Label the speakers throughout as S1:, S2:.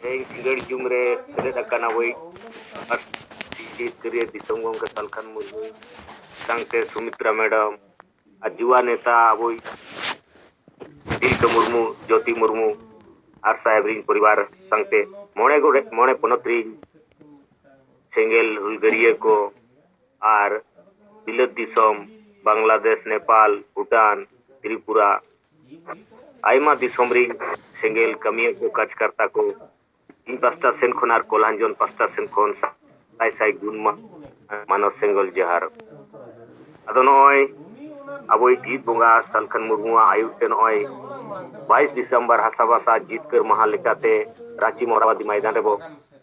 S1: सिंगड़ जुमरे सेलेद अकाना वही जीत करिए दिसंग के सलखन मुर्मू सांगते सुमित्रा मैडम और युवा नेता वही तिलका मुर्मू ज्योति मुर्मू और साहेबरी परिवार सांगते मोणे पनोत्री सेंगेल हुलगरिये को और बिलत दिसम बांग्लादेश नेपाल भूटान त्रिपुरा आयमा दिसम री सेंगेल कमिया को कार्यकर्ता को इन पास्टा सेन खन और कोल्हांजन पास्टा सेन खन साई साई गुणमा मानव सेंगल जहार अदो नय अब जीत बोंगा सलखन मुर्मुआ आयुते नय 22 दिसंबर हासाबासा जीतकर महालेकाते रांची मोराबादी मैदान रेबो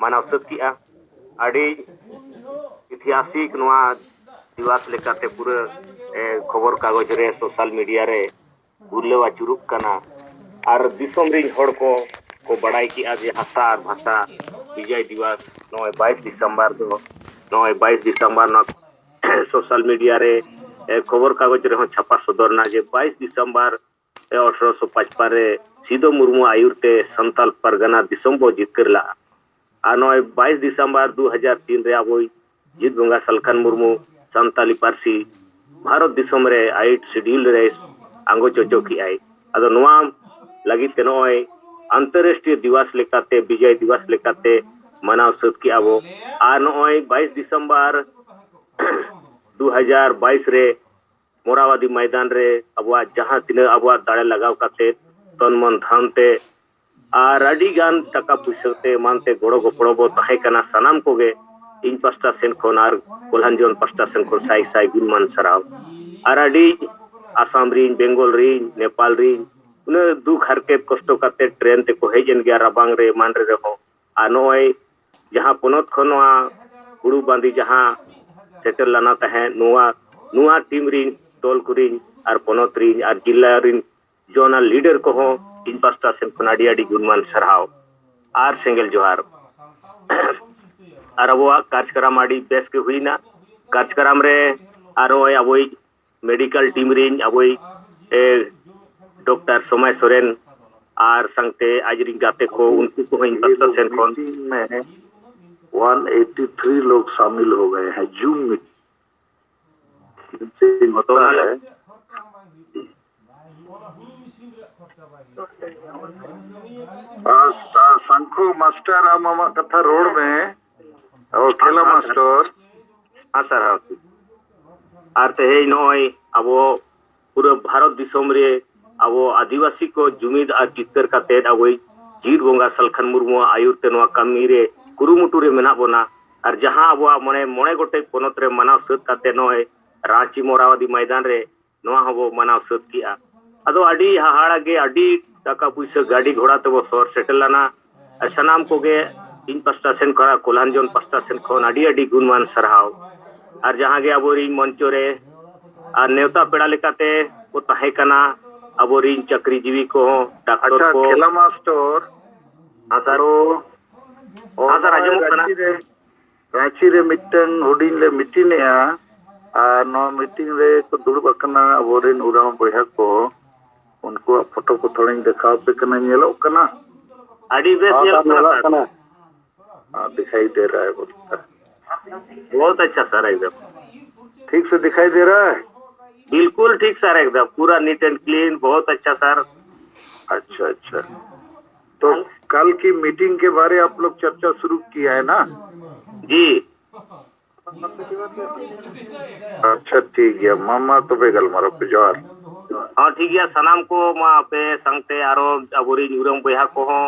S1: मानव सत्किया अड़ी ऐतिहासिक नवा दिवस लेकाते पूरे खबर कागज रे सोशल मीडिया रे उल्लेवा चुरुक कना और दिसम रिन हड़ को बड़ाई की आज हासा और भाषा विजय दिवस 22 दिसंबर दो 22 दिसंबर न सोशल मीडिया रे खबर कागज रे छापा सदरना जे 22 दिसंबर 1855 रे सिदो मुर्मू आयुरते संताल परगना दिसम बो जितकर ला आ 22 दिसंबर 2003 रे अब जीत बोंगा सलखन मुर्मू संताली पारसी भारत दिसम रे 8 शेड्यूल रे आंगो चोचो की आई अदो नवा लगी ते नय अंतरराष्ट्रीय दिवस लेकाते विजय दिवस लेकाते मनाव सद की आबो आ नय 22 दिसंबर 2022 रे मोराबादी मैदान रे अबवा जहां तिना अबवा दाड़े लगाव काते तन मन धानते और अड़ी गान टका पुइसते मानते गोड़ो गोपड़ो बो तहे कना सनाम कोगे इन पास्टा सेन खन और कोल्हांजन पास्टा सेन खन साई साई गुणमान सराव और अड़ी आसाम रिन बेंगल रिन नेपाल रिन उन दुख हरकेत कष्ट काते ट्रेन ते को हेजन गया रबांग रे मान रे हो आ नय जहां पनत खनवा हुड़ू बांदी जहां सेटल लाना तहे नुआ टीम रिन टोल कुरिन और पनत रिन और जिला रिन जोनल लीडर को हो इन पास्टा सेन खन अड़ी गुणमान सराव और सेंगल जोहार और अब कार्यक्रम आड़ी बेस के हुईना कार्यक्रम रे और अब मेडिकल टीम रिन अब डॉक्टर समय सोरेन और संगते आजरी गाते को उनको को इन पास्टा सेन खन में 183 लोग शामिल हो गए हैं जूम मीटिंग होता है शंखु मास्टर मामा कथा रोड में और खेला मास्टर हाँ सर हाँ और ते नय अब पूरा भारत दिसम रे अब आदिवासी को जुमीद और चित्तर काते अब जीत बोंगा सलखन मुर्मू आयुरते नवा कमी रे कुरुमुटु रे मेना बोना और जहां अब मने मोणे गोटे पनत रे मनाव सद काते नय रांची मोराबादी मैदान रे नवा हबो मनाव सद किया अदो अड़ी हाहाड़ा गे अड़ी टाका पुइसा गाड़ी घोड़ा तब सर सेटल लाना सनाम कोगे इन पास्टा सेन करा कोल्हांजन पास्टा सेन खन अड़ी गुणमान सराव और जहां गे अबोरी मंचो रे और नेवता पेड़ा लेकाते को तहे कना अबोरी चक्रीजीवी को डॉक्टर को खेला मास्टर हां सर आजम कना रांची रे मिटन हुडिन ले मीटिंग या और नो मीटिंग रे को दुड़ब कना अबोरिन उराम बया को उनको फोटो को थोड़ी दिखाओ पे कना नेलो कना अड़ी बेस नेलो कना दिखाई दे रहा है बहुत अच्छा सर एकदम ठीक से दिखाई दे रहा है बिल्कुल ठीक सर एकदम पूरा नीट एंड क्लीन बहुत अच्छा सर अच्छा अच्छा तो कल की मीटिंग के बारे आप लोग चर्चा शुरू किया है ना जी अच्छा ठीक है मामा तो बेगल मारो पे जोर हाँ ठीक है सनाम को मा पे संगते आरो अबोरी नुरम बया को हो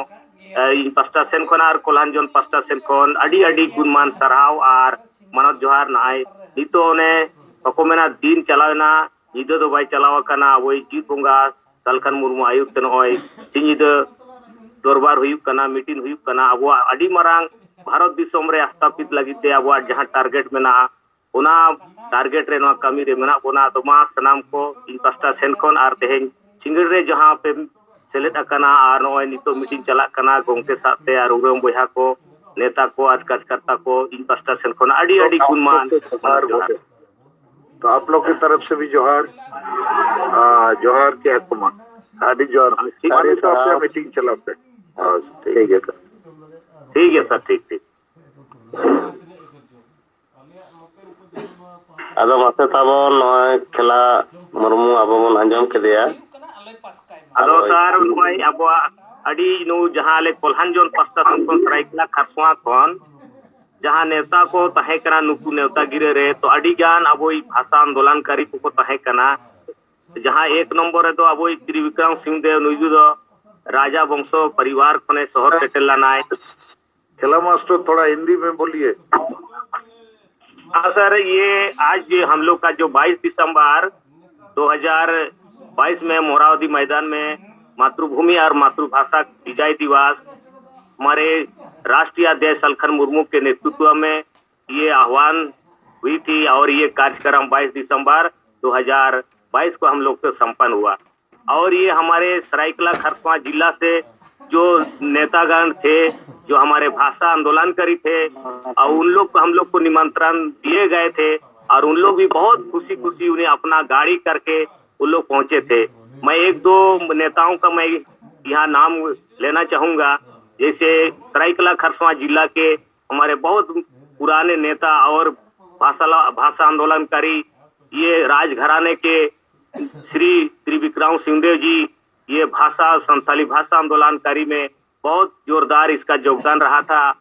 S1: इन पास्टा सेन खन और कोल्हांजन पास्टा सेन खन अड़ी गुणमान सराव और मनोज जोहार नाय नितो ने को मेना दिन चलावना निदो दो बाय चलावा कना वही जीत बोंगा सलखन मुर्मू आयुक्त नय सिनिद दरबार हुई कना मीटिंग हुई कना अब अड़ी मारांग भारत दिसम रे स्थापित लगिते अब जहां टारगेट मेना ओना टारगेट रे नवा कमी रे मेना बोना तो मा सनाम को इन पास्टा सेन खन और तेहें सिंगड़ रे जहां पे सेलेद अकना और नय नितो मीटिंग चला कना गोंके साथे और उरम बया को नेता को आज कार्यकर्ता को इन पास्टा सेन खन अड़ी गुणमान तो आप लोग की तरफ से भी जोहार जोहार के हकमा आदि जोहार मीटिंग चला पे ठीक है। ठीक है सर, ठीक ठीक।
S2: ᱟᱫᱚ ᱢᱟᱥᱮ ᱛᱟᱵᱚᱱ ᱱᱚᱜᱼᱚᱭ ᱠᱷᱮᱞᱟ ᱢᱩᱨᱢᱩ ᱟᱵᱚ ᱵᱚᱱ ᱟᱸᱡᱚᱢ ᱠᱮᱫᱮᱭᱟ
S1: ᱟᱫᱚ ᱥᱟᱨ ᱱᱚᱜᱼᱚᱭ ᱟᱵᱚᱣᱟᱜ ᱟᱹᱰᱤ ᱱᱩ ᱡᱟᱦᱟᱸ ᱟᱞᱮ ᱠᱚᱞᱦᱟᱱᱡᱚᱱ ᱯᱟᱥᱴᱟ ᱥᱮᱱ ᱠᱷᱚᱱ ᱥᱟᱹᱨᱟᱹᱭᱠᱮᱞᱟ ᱠᱷᱟᱨᱥᱚᱣᱟ ᱠᱷᱚᱱ ᱡᱟᱦᱟᱸ ᱱᱮᱣᱛᱟ ᱠᱚ ᱛᱟᱦᱮᱸ ᱠᱟᱱᱟ ᱱᱩᱠᱩ ᱱᱮᱣᱛᱟ ᱜᱤᱨᱟᱹ ᱨᱮ ᱛᱚ ᱟᱹᱰᱤ ᱜᱟᱱ ᱟᱵᱚᱭ ᱵᱷᱟषᱟ ᱟᱱᱫᱳᱞᱚᱱᱠᱟᱨী ᱠᱚᱠᱚ ᱛᱟᱦᱮᱸ ᱠᱟᱱᱟ। जहाँ एक नंबर रेदो अबो त्रिविक्रम सिंह देव नुजू दो राजा वंशो परिवार खने शहर सेटल लानाय।
S3: खेला मास्टर थोड़ा हिंदी में बोलिए।
S1: हाँ सर, ये आज हम लोग का जो 22 दिसंबर 2022 में मोरावदी मैदान में मातृभूमि और मातृभाषा विजय दिवस हमारे राष्ट्रीय अध्यक्ष सलखन मुर्मू के नेतृत्व में ये आह्वान हुई थी और ये कार्यक्रम 22 दिसंबर 2022 को हम लोग से संपन्न हुआ। और ये हमारे सरायकेला खरसावां जिला से जो नेतागण थे, जो हमारे भाषा आंदोलनकारी थे, और उन लोग को हम लोग को निमंत्रण दिए गए थे और उन लोग भी बहुत खुशी खुशी उन्हें अपना गाड़ी करके उन लोग पहुंचे थे। मैं एक दो नेताओं का मैं यहाँ नाम लेना चाहूंगा। जैसे सरायकेला खरसावां जिला के हमारे बहुत पुराने नेता और भाषा आंदोलनकारी ये राजघराने के श्री त्रिविक्रम सिंहदेव जी, ये भाषा संथाली भाषा आंदोलनकारी में बहुत जोरदार इसका योगदान रहा था।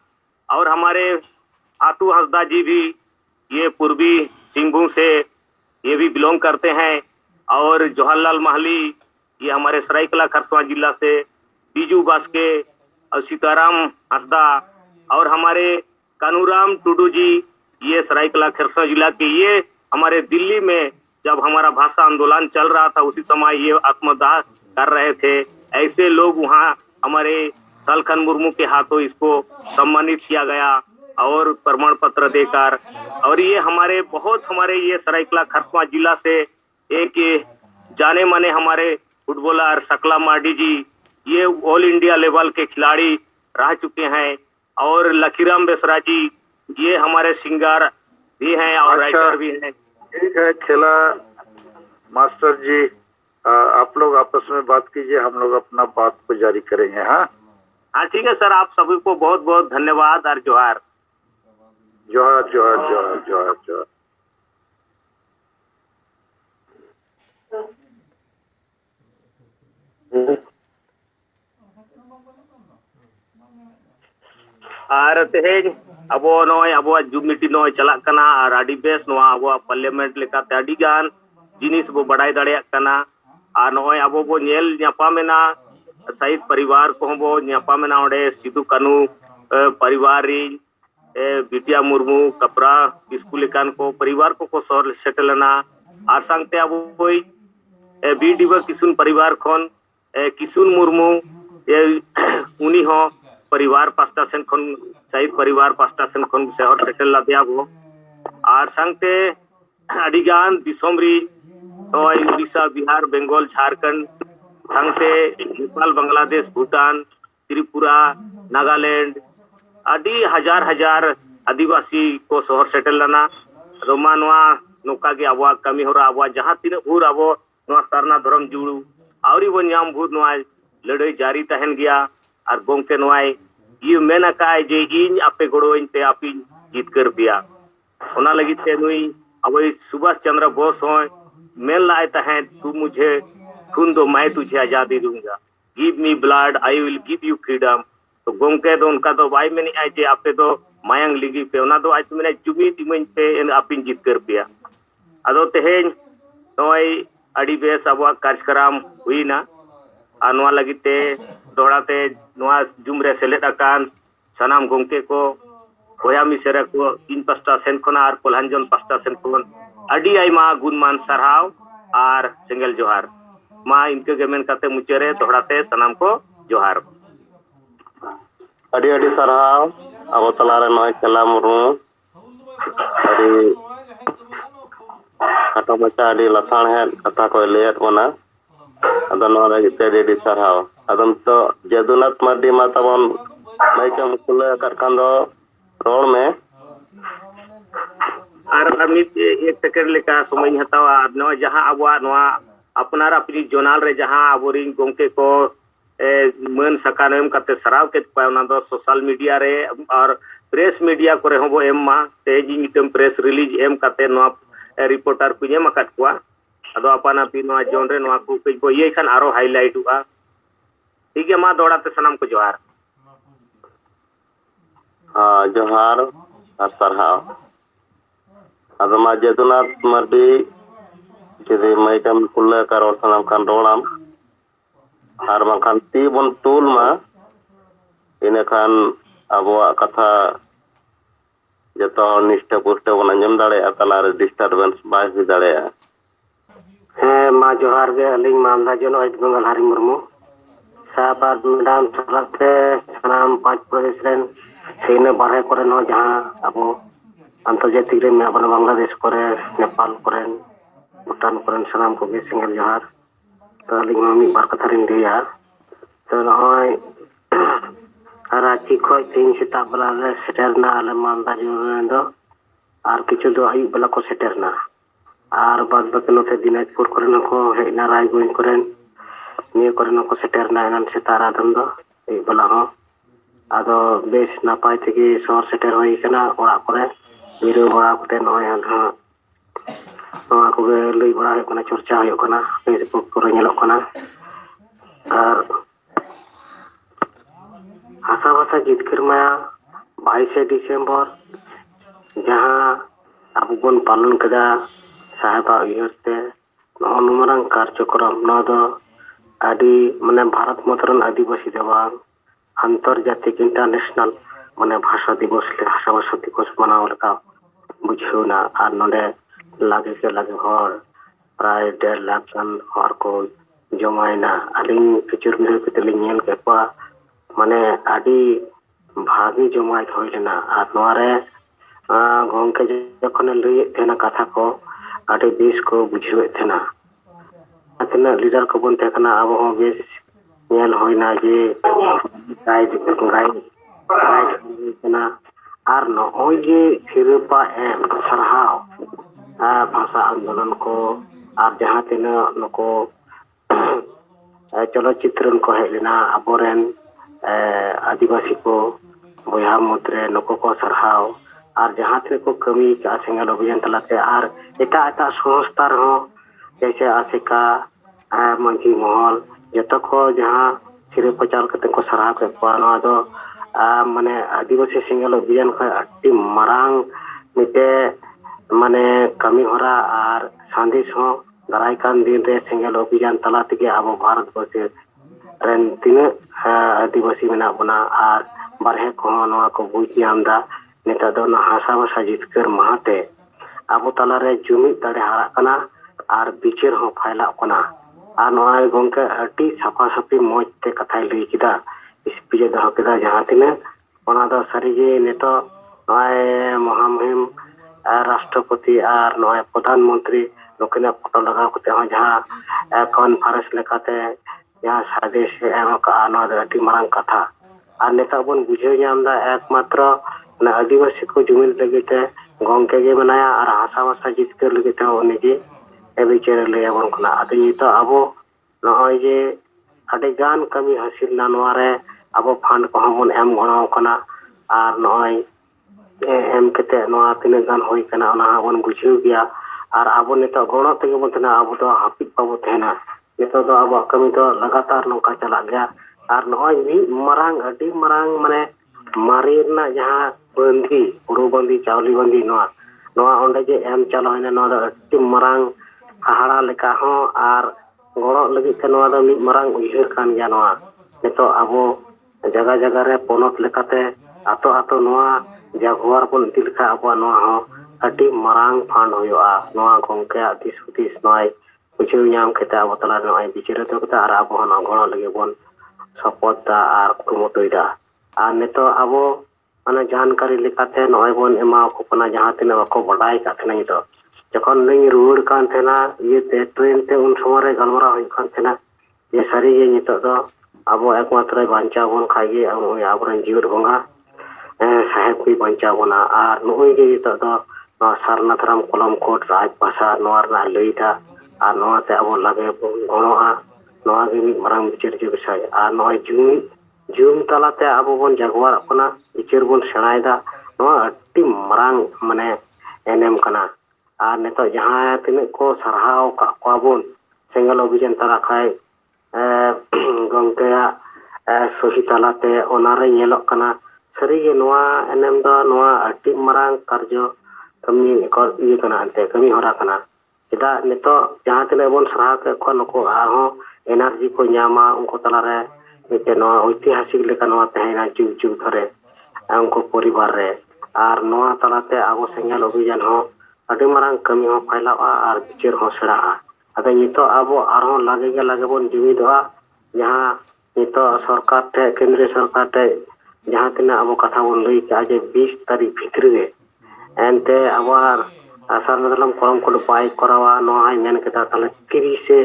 S1: और हमारे आतू हंसदा जी भी ये पूर्वी सिंहभूम से ये भी बिलोंग करते हैं। और जवाहरलाल महली ये हमारे सरायकेला खरसावां जिला से, बीजू बास्के और सीताराम हंसदा और हमारे कानूराम टुडू जी ये सरायकेला खरसावां जिला के, ये हमारे दिल्ली में जब हमारा भाषा आंदोलन चल रहा था उसी समय ये आत्मदाह कर रहे थे। ऐसे लोग वहाँ हमारे सलखन मुर्मू के हाथों इसको सम्मानित किया गया और प्रमाण पत्र देकर। और ये हमारे ये सरायकेला खरसावां जिला से एक जाने माने हमारे फुटबॉलर सकला मार्डी जी, ये ऑल इंडिया लेवल के खिलाड़ी रह चुके हैं। और लखीराम बेसरा जी ये हमारे सिंगर भी हैं और राइटर भी हैं।
S3: ठीक है खेला मास्टर जी, आप लोग आपस में बात कीजिए, हम लोग अपना बात को जारी करेंगे। हाँ
S1: हाँ ठीक है सर, आप सभी को बहुत बहुत धन्यवाद और जोहार।
S3: जोहार जोहार जोहार जोहार जोहार।
S1: और तेज अब अब जुमिटी नो चला कना और आडी बेस नो अब पार्लियामेंट लेकाते आडी गान जिनिस बो बड़ाई दाड़े कना। और नोय अब बो नेल न्यापामेना शहीद परिवार को बो न्यापामेना ओडे सिदू कानू परिवार री बिटिया मुर्मू कपरा स्कूल लेकान को परिवार को सर सेटलना। और संगते अब कोई बी डीबा किसुन परिवार खन किसुन मुर्मू उनी हो परिवार पास्टा सेन खन शहीद परिवार पास्टा सेन खन शहर सेटल लादिया बो। और संगते अडिगान दिसोमरी तो उड़ीसा बिहार बेंगल झारखंड संगते नेपाल बांग्लादेश भूटान त्रिपुरा नागालैंड आदि हजार हजार आदिवासी को शहर सेटल लाना। रोमा नोआ नोका के आबो कमी होरा आबो जहां तीन भूर आबो नोआ सरना धर्म जुड़ू आवरी वो न्याम भूर नोआ लड़ाई जारी तहन गया। और गोंके नोआ ये मेना काय जे इन आपे गड़ोइन पे आपी जीत कर दिया ओना लगी ते नुई अब सुभाष चंद्र बोस हो मेन लाए तहे तू मुझे खून दो मैं तुझे आजादी दूंगा, give me blood I will give you freedom. तो गोंके दो उनका तो भाई में नहीं आए जे आपे तो मायंग लिगी पे ओना दो आज मैंने जुमी तिमन पे आपी जीत कर दिया। अदो तेहेन नोई अड़ी बेस अब कार्यक्रम हुई ना आनवा लगी ते दोड़ाते नोआ जुमरे सेलेद अकान सनाम गोंके को होया मिसेरा को इन पास्टा सेन खना और कोल्हांजन पास्टा सेन खन अड़ी आइमा गुणमान सरहाव और सेंगल जोहार मा इनके गेमेन काते मुचेरे दोड़ाते सनाम को जोहार।
S2: अड़ी अड़ी सरहाव अब तलारे नय खेला मुर्मू अड़ी खाता बच्चा अड़ी लसाण है कथा को लेत बना अदो नोरे गिते सरहाव अदम तो जदुनाथ मार्डी मा तबन माइकम खुले करखान दो रोड में
S1: और अमित एक सेकंड लेका समय हतावा नो जहां अब नोआ अपनार अपनी जोनाल रे जहां अबोरिन गोंके को मान सकान एम करते सराव के सोशल मीडिया रे और प्रेस मीडिया करे हो एम मा तेजी मिटम प्रेस रिलीज एम करते रिपोर्टर को एम अकात को अदो अपन अपी नवा जोन रे नवा को कई को ये खान आरो हाईलाइट हुआ ठीक है मा दौड़ाते सनम को जोहार
S2: जोहार और सरहाव अदो मा जदुनाथ मर्दी जदि मैडम कुल्ला का रोड सनम खान रोड़ाम और बंखान ती बन तूल मा इने खान अबुआ कथा जतो निष्ठा पुष्ट बन अंजम दाड़े तलारे डिस्टर्बेंस बाय हुई दाड़े
S4: है मा जोहार गे अलिंग मामदा जनो वेस्ट बंगाल हरि मुर्मू साबार मैडम सलाते सनाम पांच प्रदेश रेन सेने बारहे करे नो जहां अबो अंतर्जातीय रे में अपन बांग्लादेश करे नेपाल करे भूटान करे सनाम को सिंगल जोहार तो अलिंग मामी बार कथा रिन दिया तो नय रांची खोज तीन सेता बला रे सेटरना आले मामदा जोन दो आर किछु दो आयु बला को सेटरना आर बाद बाकी नोते दिनाजपुर करे नको हेना रायगंज करे निये करे नको सेटरना एनान सेतारा दम दो ए बला हो आदो बेस नापाय थेगे शहर सेटर होई कना ओड़ा करे बिरो बड़ा कते नय हा नवा को लई बड़ा है कना चर्चा होय कना फेसबुक करे नेलो कना आर आशा भाषा जितकर माया 22 दिसंबर जहां अब बन पालन कदा साहेबा उयरते नमरंग कार्यक्रम नदो आदि माने भारत मतरन आदिवासी देवा अंतर्जातिक इंटरनेशनल माने भाषा दिवस ले भाषा दिवस मनाव लका बुझौना आर नडे लागे के लागे हर प्राय 1.5 लाख जन हर को जमायना अलिंग किचुर मिल पितली नेल के पा माने आदि भागी जमाय होइलेना आर नोरे गोंके जखन लई तेना कथा को आदि देश को बुझवे थेना अतना लीडर को बनते कना अब हो बेस नेल होइना जे गाइड कना आर न ओइ जे सिरपा एम सरहाव भाषा आंदोलन को आर जहां तेना नको चलचित्रन को हेलेना अबोरेन आदिवासी को बोया मुद्रे नको को सरहाव और जहाँ थे को कमी का सिंगल अभियान तलाते और एटा एटा संस्था हो जैसे आशिका मंजी महल जत को जहाँ सिरे पचाल करते को सराह के पाना दो माने आदिवासी सिंगल अभियान का अति मरांग मिटे माने कमी होरा और संदेश हो दराई कान दिन रे सिंगल अभियान तलाते के अब भारत वर्ष रेन तीन आदिवासी मेना बना और बारहे को नवा को बुझ नामदा नेता दो ना हासा भाषा जितकर महाते अब तलारे जुमिद दाड़े हारा कना और बिचर हो फायला कना और नवा गोंके अटी साफा साफी मौज ते कथाय लई किदा स्पीच दो किदा जहां तिने ओना दो सारी जे नेतो नवा महामहिम राष्ट्रपति और नवा प्रधानमंत्री लोकना फोटो लगा कते हो जहां कॉन्फ्रेंस लेकाते यहाँ सादेश एम का नवा अटी मरांग कथा और नेता बन बुझे नामदा एकमात्र आदिवासी को जुमिल लगे गोंके गे मनाया और हासा भाषा जितकर लगे उनके एबिचेर ले बन कना अदि तो अब नय जे अडे गान कमी हासिल ना नवारे अब फंड को हम एम गणाव कना और नय एम केते नवा तिने गान होई कना ओना बन बुझियो गया और अब नेता गण तगे बन तना अब तो हापिक पाबो थेना नेता तो अब कमी तो लगातार नौका चला गया और नय मी मरांग अडी मरांग माने मारीना जहां बंदी पुरो बंदी चावली बंदी नवा ओंडे जे एम चलाइना नवा अति मरांग हाहाड़ा लेका हो और गड़ो लगी के नवा मी मरांग उयहर कान गया नवा नेतो आबो जगह जगह रे पोनत लेकाते आतो आतो नवा जागवार बन दिलखा आबो नवा हो अति मरांग फंड होयोआ नवा गोंके दिस हुदिस नय बुझियो नाम केता आबो तला नय बिचारे तो केता आर आबो न गड़ो लगे बन सपोर्टा और कुमुटोइदा और नेतो आबो माने जानकारी लेकाते नय बन एमा को पना जहां तिना बको बडाई काथना तो जखन नहीं रुड़ कान थेना ये ते ट्रेन ते उन समय गलमरा होई कान थेना ये सारी ये नितो दो आबो एकमात्र बांचा बन खाइए आबरन जीवर बंगा साहेब की बांचा बना और नोई जे नितो दो सारनाथराम कलम कोट राज भाषा नोरना लईदा और नोते आबो लगे गणोआ नवा गे मिद मारंग बिचार जो विषय आ नय जुम तालाते आबो बन जागवार कना बिचार बन सेणायदा नवा अति मारंग माने एनेम कना आ नेतो जहां तिने को सरहाव का कोबन सेंगल अभियान ताला खाय गंगतेया सही तालाते ओनारे ñelok कना सरीगे नवा एनेम दा नवा अति मारंग कार्य कमी को ये कना अंते कमी होरा कना चेदा नेतो जहां तिने बन सरहाव के को नको आहो एनर्जी को ᱧामा उनको तालारे मिटे नवा ऐतिहासिक लेका नवा तहेना जुग जुग धरे उनको परिवार रे आर नवा तालाते आबो सेंगल अभियान हो अति मारंग कमी हो फैलावा आर बिचार हो सेड़ा अदे नितो आबो आरो लागे बन जुमिदवा जहां नितो सरकार ते केंद्रीय सरकार ते जहां तिना आबो कथा बन लई के जे 20 तारीख भितर गे एनते आबार आसार मतलब करम को पाई करावा नवा मेन केता ताले 30 से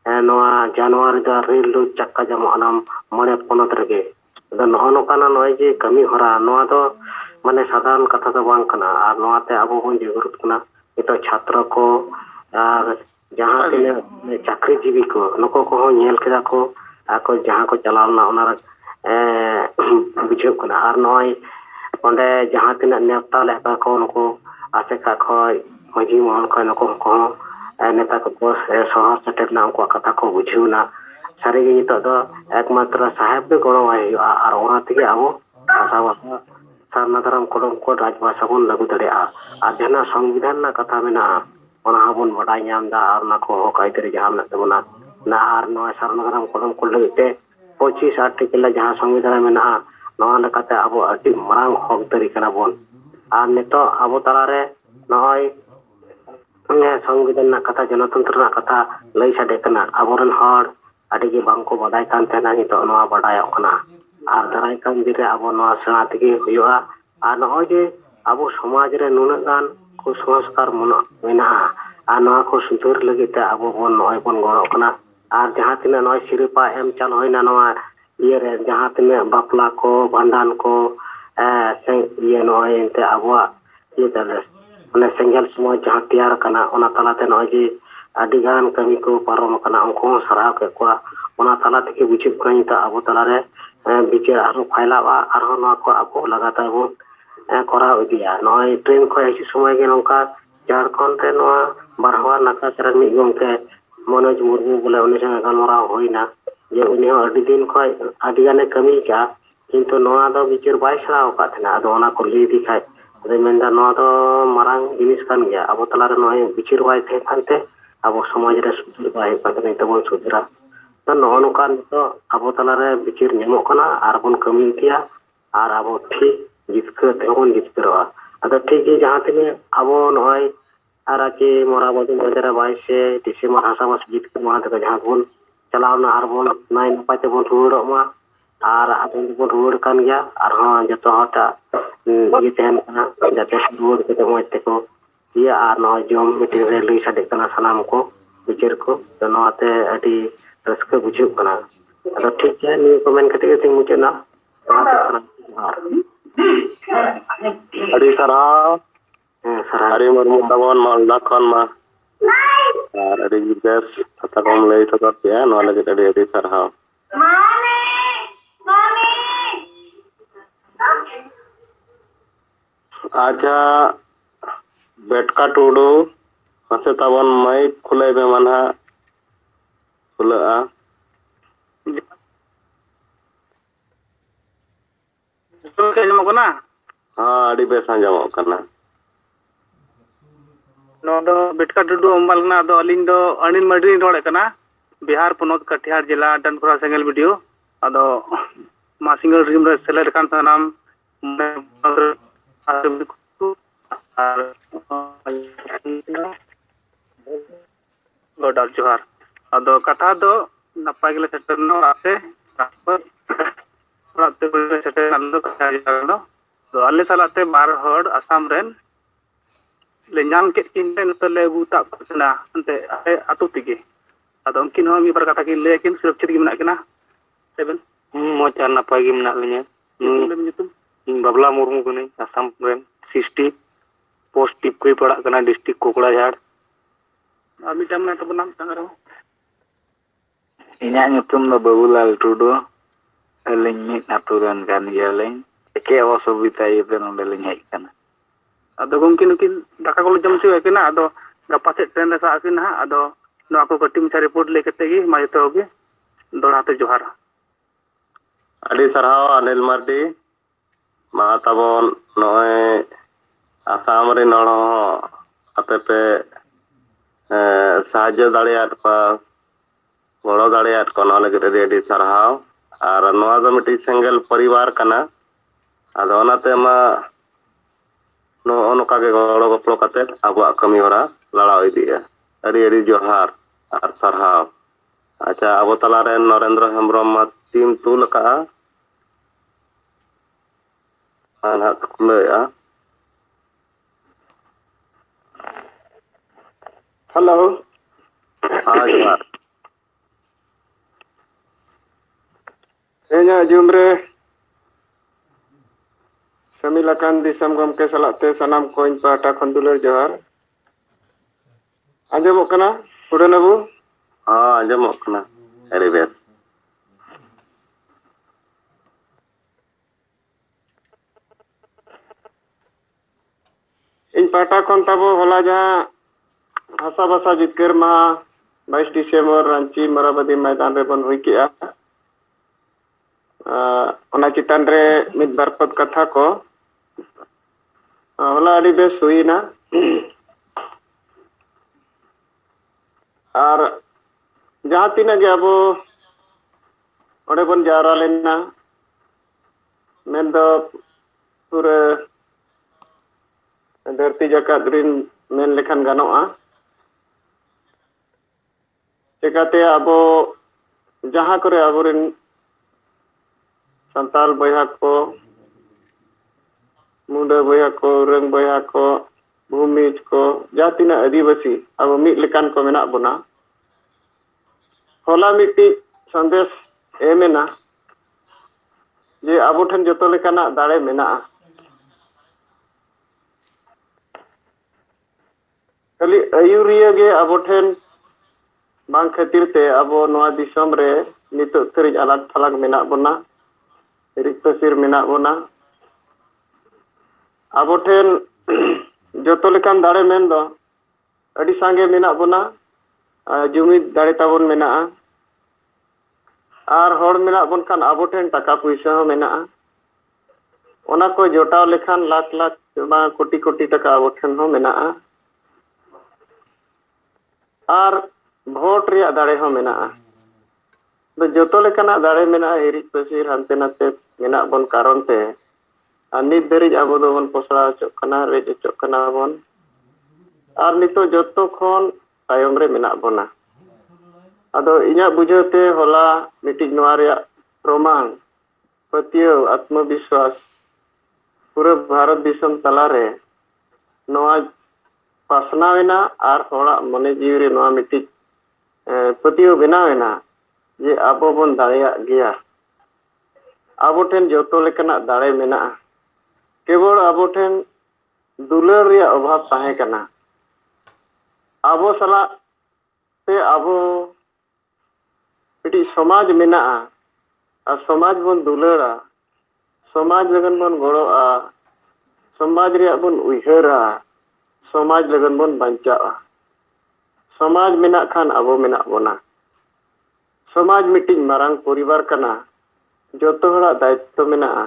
S4: नवा जनवरी दा रेल चक्का जमा अनाम मने पोनत रगे द नहनो काना नय जे कमी हरा नवा दो माने साधारण कथा दो बांग कना आर नवा ते आबो बन जरूरत कना इतो छात्र को आर जहां तिने चाकरी जीवी को नको को हो नेल केदा को आको जहां को चलावना ओना बुझो कना आर नय ओंडे जहां तिने नेता लेका को नको आसे का खय मजी महल को नको को नेता को शहर सेटेना उनको कथा को बुझुना सारे गे नितो दो एकमात्र साहेब बे गणो आय आर ओना तिगे आबो आसावा सारनादाराम कोडम को राजभाषा बन लागू दड़े आ जना संविधान ना कथा मेना ओना बन बडाय नाम दा आर ना को हक आइतरी जहां ना तबना ना आर नो सारनादाराम कोडम को लगते 25 आर्टिकल जहां संविधान मेना नवा लेकाते आबो अति मारंग हक तरी कना बन आर नितो आबो तालारे नय संविधान ना कथा जनतंत्र ना कथा लई साडे कना आबोरन हर आडी गे बांको बडाय कान तेना नितो नवा बडायक कना आर दाराय कान दिरे आबो नवा सेना तेगे हुयुआ आर नय जे आबो समाज रे नुना गान कुसंस्कार मेना आर नवा को सुधर लगिते आबो बन नय बन गणो कना आर जहां तिना नय सिरपा एम चाल होइना नवा ये रे जहां तिना बापला को भांडान को से ये नय एंते आबो ये तले माने सेंगल समाज जहां तैयार कना ओना तालाते नय जे आडी गान कमी को पारम कना उनको सराव के को ओना ताला तेगे बुझिब कनिता आबो तालारे बिचार आरो फैलावा आरो नवा को आबो लगातार बन कराव इदिया नय ट्रेन को हिसु समय गे नोका झारखंड रे नवा बारहवा नाका चरण मि गंके मनोज मुर्मू बोले उनी संगे गलमराव होइना जे उनी हो अडी दिन खय आडी गाने कमी का किंतु नवा दो बिचार बाय सराव का थना आदो ओना को ली दिखाय अदे मेंदा नवा दो मारंग जिनिस कान गया आबो तलारे नय बिचार बाय थे खानते आबो समाज रे सुधर बाय पातने तबो सुधरा तो नono kan तो आबो तलारे बिचार नेमो कना आर बन कमी किया आर आबो ठीक जिसके तेवन जिसकरवा अदा ठीक जे जहां तने आबो नय आर के मोराबादी 2022 डिसेम्बर हासाबास जितके मा तक जहां बन चलावना आर बन नाय नपाते बन रुड़ो मा आर आबन बन रुड़ कान गया आर हां जतो हटा ये तहन कना जते रुड़ के मते को ये आर नय जम मीटिंग रे लई साडे कना सलाम को बिचार को तो नते अडी रस्के बुझुग कना अदा ठीक है नि कमेंट कते के मुचना
S2: अड़ी सराव अरे मुर्मू तबन मालदा खन मा आर अड़ी बेस कथा कम लई तो करते नो लगे अड़ी अड़ी सराव आजा बेटका टुडू हसे तबन मई खुले बे मनहा खुला
S5: के जमो कना
S2: हाँ अड़ी बेस जमो कना
S5: नो दो बेटका टुडू अम्बाल ना दो अलिंग दो अनिल मडरी रोड़े कना बिहार पोनोत कटिहार जिला डनपुरा सेंगल वीडियो अदो मा सिंगल ड्रीम रे सेलेक्ट कान नाम गोडाल जोहार अदो कथा दो नपाय गेले सेटनो आते राते बले सेटे नंदो कथा जानो तो अल्ले सालाते 12 हड़ आसाम रेन ले नाम के किनते नतले गुता कुसना अंते आतु तिगे अदो उनकिन हो मी बार कथा किन लेकिन सुरक्षित गी मना केना सेवन
S1: मोचा नपाय गी मना लिया
S5: ᱧᱩᱛᱩᱢ
S1: बाबला मुर्मू कने आसाम रेन 60 पोस्ट टिप कोई पड़ा कना डिस्ट्रिक्ट कोकड़ा झाड़
S5: और मिटाम ना तो नाम संग रहो
S3: ᱤᱧᱟᱹᱜ ᱧᱩᱛᱩᱢ ᱫᱚ ᱵᱟᱵᱩᱞᱟᱞ ᱴᱩᱰᱩ ᱟᱹᱞᱤᱧ ᱢᱤᱫ ᱟᱹᱛᱩ ᱨᱮᱱ ᱠᱟᱱ ᱜᱮᱭᱟᱞᱤᱧ ᱮᱠᱮ ᱚᱥᱩᱵᱤᱫᱷᱟ ᱤᱭᱟᱹᱛᱮ ᱱᱚᱰᱮ ᱞᱤᱧ ᱦᱮᱡ ᱟᱠᱟᱱᱟ
S5: ᱟᱫᱚ ᱜᱚᱢᱠᱮ ᱱᱩᱠᱤᱱ ᱫᱟᱠᱟ ᱠᱚᱞᱮ ᱡᱚᱢ ᱦᱚᱪᱚᱭᱮᱫ ᱠᱤᱱᱟ ᱟᱫᱚ ᱜᱟᱯᱟ ᱥᱮᱫ ᱴᱨᱮᱱ ᱨᱮ ᱥᱟᱵ ᱟᱹᱠᱤᱱ ᱦᱟᱸᱜ ᱟᱫᱚ ᱱᱚᱣᱟ ᱠᱚ ᱠᱟᱹᱴᱤᱡ ᱢᱟᱪᱷᱟ ᱨᱤᱯᱳর্ᱴ ᱞᱟᱹᱭ ᱠᱟᱛᱮ ᱜᱮ ᱢᱟ ᱡᱚᱛᱚ ᱜᱮ ᱫᱚᱲᱦᱟ ᱛᱮ ᱡᱚᱦᱟᱨ
S2: ᱟᱹᱰᱤ ᱥᱟᱨᱦᱟᱣ ᱚᱱᱤᱞ ᱢᱟᱨᱰᱤ ᱢᱟ ᱛᱟᱵᱚᱱ ᱱᱚᱜᱼᱚᱭ ᱟᱥᱟᱢ ᱨᱮᱱ ᱦᱚᱲ ᱦᱚᱸ ᱟᱯᱮ ᱯᱮ সাহায্য দাঁড়িয়াত ᱠᱚᱣᱟ ᱜᱚᱲᱚ ᱫᱟᱲᱮᱭᱟᱫ ᱠᱚᱣᱟ ᱱᱚᱣᱟ ᱞᱟᱹᱜᱤᱫ ᱟᱹᱰᱤ ᱥᱟᱨᱦᱟᱣ ᱟᱨ ᱱᱚᱣᱟ ᱫᱚ ᱢᱤᱫᱴᱤᱡ ᱥᱮᱸᱜᱮᱞ ᱯᱚᱨᱤᱵᱟᱨ ᱠᱟᱱᱟ ᱟᱫᱚ ᱚᱱᱟᱛᱮ ᱢᱟ ᱱᱚᱜᱼᱚ ᱱᱚᱝᱠᱟ ᱜᱮ ᱜᱚᱲᱚ ᱜᱚᱯᱚᱲᱚ ᱠᱟᱛᱮᱫ ᱟᱵᱚᱣᱟᱜ ᱠᱟᱹᱢᱤ ᱦᱚᱨᱟ ᱞᱟᱲᱟᱣ ᱤᱫᱤᱜᱼᱟ ᱟᱹᱰᱤ ᱟᱹᱰᱤ ᱡᱚᱦᱟᱨ ᱟᱨ ᱥᱟᱨᱦᱟᱣ ᱟᱪᱪᱷᱟ ᱟᱵᱚ ᱛᱟᱞᱟᱨᱮᱱ ᱱᱚᱨᱮᱱᱫᱨᱚ ᱦᱮᱢᱵᱨᱚᱢ ᱢᱟ ᱴᱤᱢ ᱛᱩᱞ ᱟᱠᱟᱜᱼᱟ ᱟᱨ ᱦᱟᱸᱜ ᱠᱷᱩᱞᱟᱹᱣᱮᱜᱼᱟ
S6: ᱦᱮᱞᱳ
S2: ᱡᱚᱦᱟᱨ
S6: ᱤᱧᱟᱹᱜ ᱡᱩᱢ ᱨᱮ ᱥᱟᱹᱢᱤᱞ ᱟᱠᱟᱱ ᱫᱤᱥᱚᱢ ᱜᱚᱢᱠᱮ ᱥᱟᱞᱟᱜ ᱛᱮ ᱥᱟᱱᱟᱢ ᱠᱚ ᱤᱧ ᱯᱟᱦᱴᱟ ᱠᱷᱚᱱ ᱫᱩᱞᱟᱹᱲ ᱡᱚᱦᱟᱨ ᱟᱸᱡᱚᱢᱚᱜ ᱠᱟᱱᱟ ᱩᱰᱟᱹᱱ ᱵᱟᱹᱵᱩ
S2: ᱟᱸᱡᱚᱢᱚᱜ ᱠᱟᱱᱟ ᱟᱹᱰᱤ ᱵᱮᱥ
S6: ᱤᱧ ᱯᱟᱦᱴᱟ ᱠᱷᱚᱱ ᱛᱟᱵᱚ ᱦᱚᱞᱟ ᱡᱟᱦᱟᱸ ᱦᱟᱥᱟ ᱵᱷᱟᱥᱟ ᱡᱤᱛᱠᱟᱹᱨ ᱢᱟᱦᱟ 22 ᱰᱤᱥᱮᱢᱵᱚᱨ ᱨᱟᱸᱪᱤ ᱢᱚᱨᱟᱵᱟᱫᱤ ᱢᱚᱭᱫᱟᱱ ᱨᱮᱵᱚᱱ ᱦᱩᱭ ᱠᱮᱜᱼᱟ ᱚᱱᱟ ᱪᱮᱛᱟᱱ ᱨᱮ ᱢᱤᱫ ᱵᱟᱨ ᱯᱚᱫ ᱠᱟᱛᱷᱟ ᱠᱚ ᱦᱚᱞᱟ ᱟᱹᱰᱤ ᱵᱮᱥ ᱦᱩᱭᱱᱟ ᱟᱨ ᱡᱟᱦᱟᱸ ᱛᱤᱱᱟᱹᱜ ᱜᱮ ᱟᱵᱚ ᱚᱸᱰᱮ ᱵᱚᱱ ᱡᱟᱣᱨᱟ ᱞᱮᱱᱟ ᱢᱮᱱᱫᱚ ᱯᱩᱨᱟᱹ ᱫᱷᱟᱹᱨᱛᱤ ᱡᱟᱠᱟᱛ ᱨᱤᱱ ᱢᱮᱱ ᱞᱮᱠᱷᱟᱱ ᱜᱟᱱᱚᱜᱼᱟ ᱪᱮᱠᱟᱛᱮ ᱟᱵᱚ ᱡᱟᱦᱟᱸ ᱠᱚᱨᱮ ᱟᱵᱚᱨᱮᱱ ᱥᱟᱱᱛᱟᱲ ᱵᱚᱭᱦᱟ ᱠᱚ ᱢᱩᱸᱰᱟᱹ ᱵᱚᱭᱦᱟ ᱠᱚ ᱨᱟᱹᱝ ᱵᱚᱭᱦᱟ ᱠᱚ ᱵᱷᱩᱢᱤᱡ ᱠᱚ ᱡᱟᱦᱟᱸ ᱛᱤᱱᱟᱹᱜ ᱟᱹᱫᱤᱵᱟᱹᱥᱤ ᱟᱵᱚ ᱢᱤᱫ ᱞᱮᱠᱟᱱ ᱠᱚ ᱢᱮᱱᱟᱜ ᱵᱚᱱᱟ ᱦᱚᱞᱟ ᱢᱤᱫᱴᱤᱡ ᱥᱚᱱᱫᱮᱥ ᱮᱢᱮᱱᱟ ᱡᱮ ᱟᱵᱚ ᱴᱷᱮᱱ ᱡᱚᱛᱚ ᱞᱮᱠᱟᱱᱟᱜ ᱫᱟᱲᱮ ᱢᱮᱱᱟᱜᱼᱟ ᱠᱷᱟᱹᱞᱤ ᱟᱹᱭᱩᱨᱤᱭᱟᱹ ᱜᱮ ᱟᱵᱚ ᱴᱷᱮᱱ ᱵᱟᱝ ᱠᱷᱟᱹᱛᱤᱨ ᱛᱮ ᱟᱵᱚ ᱱᱚᱣᱟ ᱫᱤᱥᱚᱢ ᱨᱮ ᱱᱤᱛᱚᱜ ᱫᱷᱟᱹᱨᱤᱡ ᱟᱞᱟᱜ ᱯᱷᱟᱞᱟᱜ ᱢᱮᱱᱟᱜ ᱵᱚᱱᱟ ᱦᱤᱨᱤᱡ ᱯᱟᱹᱥᱤᱨ ᱢᱮᱱᱟᱜ ᱵᱚᱱᱟ ᱟᱵᱚ ᱴᱷᱮᱱ ᱡᱚᱛᱚ ᱞᱮᱠᱟᱱ ᱫᱟᱲᱮ ᱢᱮᱱᱫᱚ ᱟᱹᱰᱤ ᱥᱟᱸᱜᱮ ᱢᱮᱱᱟᱜ ᱵᱚᱱᱟ ᱡᱩᱢᱤᱫ ᱫᱟᱲᱮ ᱛᱟᱵᱚᱱ ᱢᱮᱱᱟᱜᱼᱟ ᱟᱨ ᱦᱚᱲ ᱢᱮᱱᱟᱜ ᱵᱚᱱ ᱠᱷᱟᱱ ᱟᱵᱚ ᱴᱷᱮᱱ ᱴᱟᱠᱟ ᱯᱩᱭᱥᱟᱹ ᱦᱚᱸ ᱢᱮᱱᱟᱜᱼᱟ ᱚᱱᱟ ᱠᱚ ᱡᱚᱴᱟᱣ ᱞᱮᱠᱷᱟᱱ ᱞᱟᱠᱷ ᱞᱟᱠᱷ ᱵᱟᱝ ᱠᱳᱴᱤ ᱠᱳᱴᱤ ᱴᱟᱠᱟ ᱟᱵᱚ ᱴᱷᱮᱱ ᱦᱚᱸ ᱢᱮᱱᱟᱜᱼᱟ ᱟᱨ ᱵᱷᱳᱴ ᱨᱮᱭᱟᱜ ᱫᱟᱲᱮ ᱦᱚᱸ ᱢᱮᱱᱟᱜᱼᱟ ᱡᱚᱛᱚ ᱞᱮᱠᱟᱱᱟᱜ ᱫᱟᱲᱮ ᱢᱮᱱᱟᱜᱼᱟ ᱦᱤᱨᱤᱡ ᱯᱟᱹᱥᱤᱨ ᱦᱟᱱᱛᱮ ᱱᱟᱛᱮ ᱢᱮᱱᱟᱜ ᱵᱚᱱ ᱠᱟᱨᱚᱱ ᱛᱮ ᱟᱨ ᱱᱤᱛ ᱫᱷᱟᱹᱨᱤᱡ ᱟᱵᱚ ᱫᱚᱵᱚᱱ ᱯᱚᱥᱲᱟ ᱦᱚᱪᱚᱜ ᱠᱟᱱᱟ ᱨᱮᱡ ᱦᱚᱪᱚᱜ ᱠᱟᱱᱟ ᱵᱚᱱ ᱟᱨ ᱱᱤᱛᱚᱜ ᱡᱚᱛᱚ ᱠᱷᱚᱱ ᱛᱟᱭᱚᱢ ᱨᱮ ᱢᱮᱱᱟᱜ ᱵᱚᱱᱟ ᱟᱫᱚ ᱤᱧᱟᱹᱜ ᱵᱩᱡᱷᱟᱹᱣ ᱛᱮ ᱦᱚᱞᱟ ᱢᱤᱫᱴᱤᱡ ᱱᱚᱣᱟ ᱨᱮᱭᱟᱜ ᱯᱨᱚᱢᱟᱱ ᱯᱟᱹᱛᱭᱟᱹᱣ ᱟᱛᱢᱚᱵᱤᱥᱣᱟᱥ ᱯᱩᱨᱟᱹ ᱵᱷᱟᱨᱚᱛ ᱫᱤᱥᱚᱢ ᱛᱟᱞᱟᱨᱮ ᱱᱚᱣᱟ ᱯᱟᱥᱱᱟᱣᱮᱱᱟ ᱟᱨ ᱦᱚᱲᱟᱜ ᱢᱚᱱᱮ ᱡᱤᱣᱤ ᱨᱮ ᱱᱚᱣᱟ ᱢᱤᱫᱴᱤᱡ ᱯᱟᱹᱛᱭᱟᱹᱣ ᱵᱮᱱᱟᱣᱮᱱᱟ ᱡᱮ ᱟᱵᱚ ᱵᱚᱱ ᱫᱟᱲᱮᱭᱟᱜ ᱜᱮᱭᱟ ᱟᱵᱚ ᱴᱷᱮᱱ ᱡᱚᱛᱚ ᱞᱮᱠᱟᱱᱟᱜ ᱫᱟᱲᱮ ᱢᱮᱱᱟᱜᱼᱟ ᱠᱮᱵᱚᱞ ᱟᱵᱚ ᱴᱷᱮᱱ ᱫᱩᱞᱟᱹᱲ ᱨᱮᱭᱟᱜ ᱚᱵᱷᱟᱵ ᱛᱟᱦᱮᱸ ᱠᱟᱱᱟ ᱟᱵᱚ ᱥᱟᱞᱟᱜ ᱛᱮ ᱟᱵᱚ ᱢᱤᱫᱴᱤᱡ ᱥᱚᱢᱟᱡᱽ ᱢᱮᱱᱟᱜᱼᱟ ᱟᱨ ᱥᱚᱢᱟᱡᱽ ᱵᱚᱱ ᱫᱩᱞᱟᱹᱲᱟ ᱥᱚᱢᱟᱡᱽ ᱞᱟᱹᱜᱤᱫ ᱵᱚᱱ ᱜᱚᱲᱚᱜᱼᱟ ᱥᱚᱢᱟᱡᱽ ᱨᱮᱭᱟᱜ ᱵᱚᱱ ᱩᱭᱦᱟᱹᱨᱟ ᱥᱚᱢᱟᱡᱽ ᱞᱟᱹᱜᱤᱫ ᱵᱚᱱ ᱵᱟᱧᱪᱟᱜᱼᱟ ᱥᱚᱢᱟᱡᱽ ᱢᱮᱱᱟᱜ ᱠᱷᱟᱱ ᱟᱵᱚ ᱢᱮᱱᱟᱜ ᱵᱚᱱᱟ ᱥᱚᱢᱟᱡᱽ ᱢᱤᱫᱴᱤᱡ ᱢᱟᱨᱟᱝ ᱯᱚᱨᱤᱵᱟᱨ ᱠᱟᱱᱟ ᱡᱚᱛᱚ ᱦᱚᱲᱟᱜ ᱫᱟᱭᱤᱛᱛᱚ ᱢᱮᱱᱟᱜᱼᱟ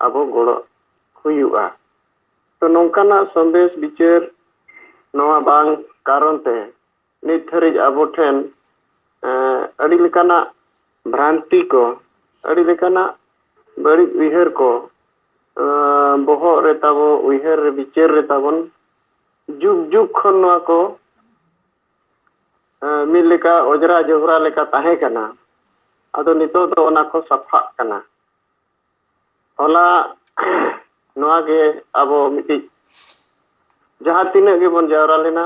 S6: ᱟᱵᱚ ᱜᱚᱲᱚ ᱦᱩᱭᱩᱜᱼᱟ ᱛᱚ ᱱᱚᱝᱠᱟᱱᱟᱜ ᱥᱚᱱᱫᱮᱥ ᱵᱤᱪᱟᱹᱨ ᱱᱚᱣᱟ ᱵᱟᱝ ᱠᱟᱨᱚᱱ ᱛᱮ ᱱᱤᱛ ᱫᱷᱟᱹᱨᱤᱡ ᱟᱵᱚ ᱴᱷᱮᱱ ᱟᱹᱰᱤ ᱞᱮᱠᱟᱱᱟᱜ ᱵᱷᱨᱟᱱᱛᱤ ᱠᱚ ᱟᱹᱰᱤ ᱞᱮᱠᱟᱱᱟᱜ ᱵᱟᱹᱲᱤᱡ ᱩᱭᱦᱟᱹᱨ ᱠᱚ ᱵᱚᱦᱚᱜ ᱨᱮ ᱛᱟᱵᱚ ᱩᱭᱦᱟᱹᱨ ᱨᱮ ᱵᱤᱪᱟᱹᱨ ᱨᱮ ᱛᱟᱵᱚᱱ ᱡᱩᱜᱽ ᱡᱩᱜᱽ ᱠᱷᱚᱱ ᱱᱚᱣᱟ ᱠᱚ ᱢᱤᱫ ᱞᱮᱠᱟ ᱚᱡᱽᱨᱟ ᱡᱚᱵᱽᱨᱟ ᱞᱮᱠᱟ ᱛᱟᱦᱮᱸ ᱠᱟᱱᱟ ᱟᱫᱚ ᱱᱤᱛᱚᱜ ᱫᱚ ᱚᱱᱟ ᱠᱚ ᱥᱟᱯᱷᱟᱜ ᱠᱟᱱᱟ ᱦᱚᱞᱟ ᱱᱚᱣᱟ ᱜᱮ ᱟᱵᱚ ᱢᱤᱫᱴᱤᱡ ᱡᱟᱦᱟᱸ ᱛᱤᱱᱟᱹᱜ ᱜᱮᱵᱚn ᱡᱟᱣᱨᱟ ᱞᱮᱱᱟ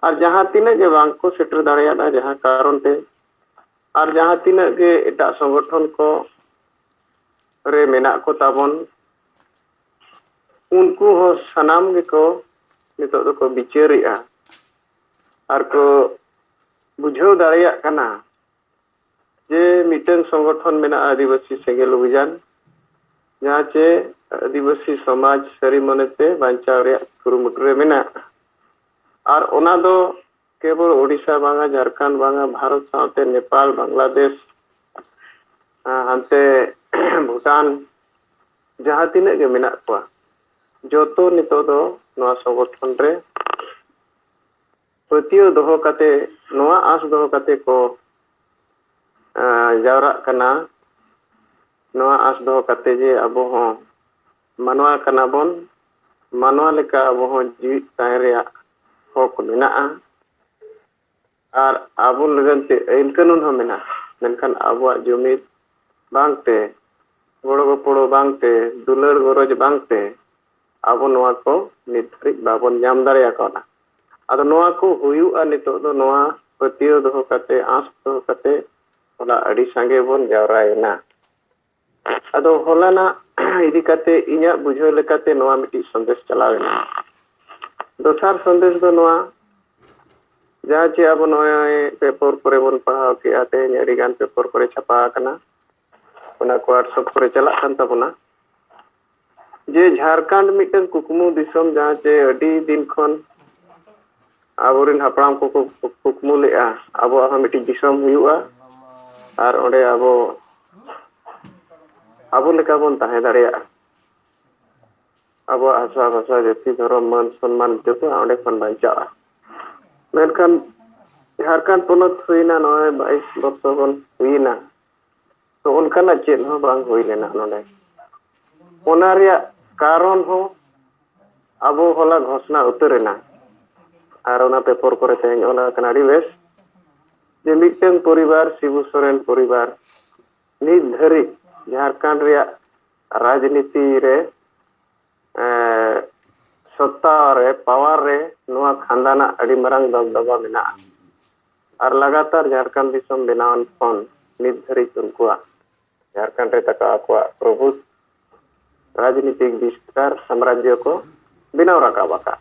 S6: ᱟᱨ ᱡᱟᱦᱟᱸ ᱛᱤᱱᱟᱹᱜ ᱜᱮ ᱵᱟᱝ ᱠᱚ ᱥᱮᱴᱮᱨ ᱫᱟᱲᱮᱭᱟᱫᱟ ᱡᱟᱦᱟᱸ ᱠᱟᱨᱚᱱ ᱛᱮ ᱟᱨ ᱡᱟᱦᱟᱸ ᱛᱤᱱᱟᱹᱜ ᱜᱮ ᱮᱴᱟᱜ ᱥᱚᱝᱜᱚᱴᱷᱚᱱ ko ᱨᱮ ᱢᱮᱱᱟᱜ ko ᱛᱟᱵᱚᱱ उनको हो सनाम गेको नितो दो को बिचारेगा और को बुझाव दाड़ेया कना जे मिटन संगठन मेना आदिवासी सेंगेल अभियान जहाँ चे आदिवासी समाज सरी मनते बांचाव रे कुरुमुटु रे मेना और ओना दो केवल ओडिशा बांगा झारखंड बांगा भारत साथे नेपाल बांग्लादेश हांते भूटान जहाँ तीन के मेना को जोतो नितो दो नवा संगठन रे प्रतियो दोहो कते नवा आस दोहो कते को जावरा कना नवा आस दोहो कते जे अबो हो मानवा कना बोन मानवा लेका अबो हो जीवित ताहे रे हक मेना और आबो लगनते आईन कानून हो मेना मेनखान आबो जुमिद बांगते गोड़ो गोपड़ो बांगते दुलड़ गरज बांगते आबो नवा को निथरी बाबन नाम दाड़िया कोना आदो नवा को हुयुआ नितो दो नवा प्रतियो दोहो कते आस दोहो कते होला अड़ी संगे बोन जावरायना आदो होलाना इदी कते इña बुझो लेकाते नवा मिटी संदेश चलावेना दोसार संदेश दो नवा जहाँ चे अब नए पेपर करे बन पढ़ाओ के आते अड़ी गान पेपर करे छपा कना उना को व्हाट्सएप करे चला कान ताबोना जे झारखंड मिटन कुकमु दिसम जहाँ चे अड़ी दिन खन आबोरिन हापड़ाम को कुकमु लेआ आबो आहा मिटी दिसम हुयुआ और ओडे आबो आबो लेका बोन ताहे दाड़िया आबो आशा भाषा जाति धर्म मान सम्मान जतो ओडे खन बांचा मेनखान झारखंड पोनत हुईना नय 22 वर्ष बन हुईना तो उनकाना चेत हो बांग हुई लेना नोडे ओना रिया कारण हो आबो होला घोषणा उतरेना और ओना पेपर करे तेज ओना कनाडी बेस जे मिटन परिवार शिबू सोरेन परिवार नित धरी झारखंड रिया राजनीति रे सत्ता रे पावर रे नोआ खानदाना अड़ी मरंग दबदबा मेना और लगातार झारखंड दिसम बेनावन फोन नित धरी उनकुआ झारखंड रे तका आकुआ प्रभु राजनीतिक विस्तार साम्राज्य को बिनाव राकाबाका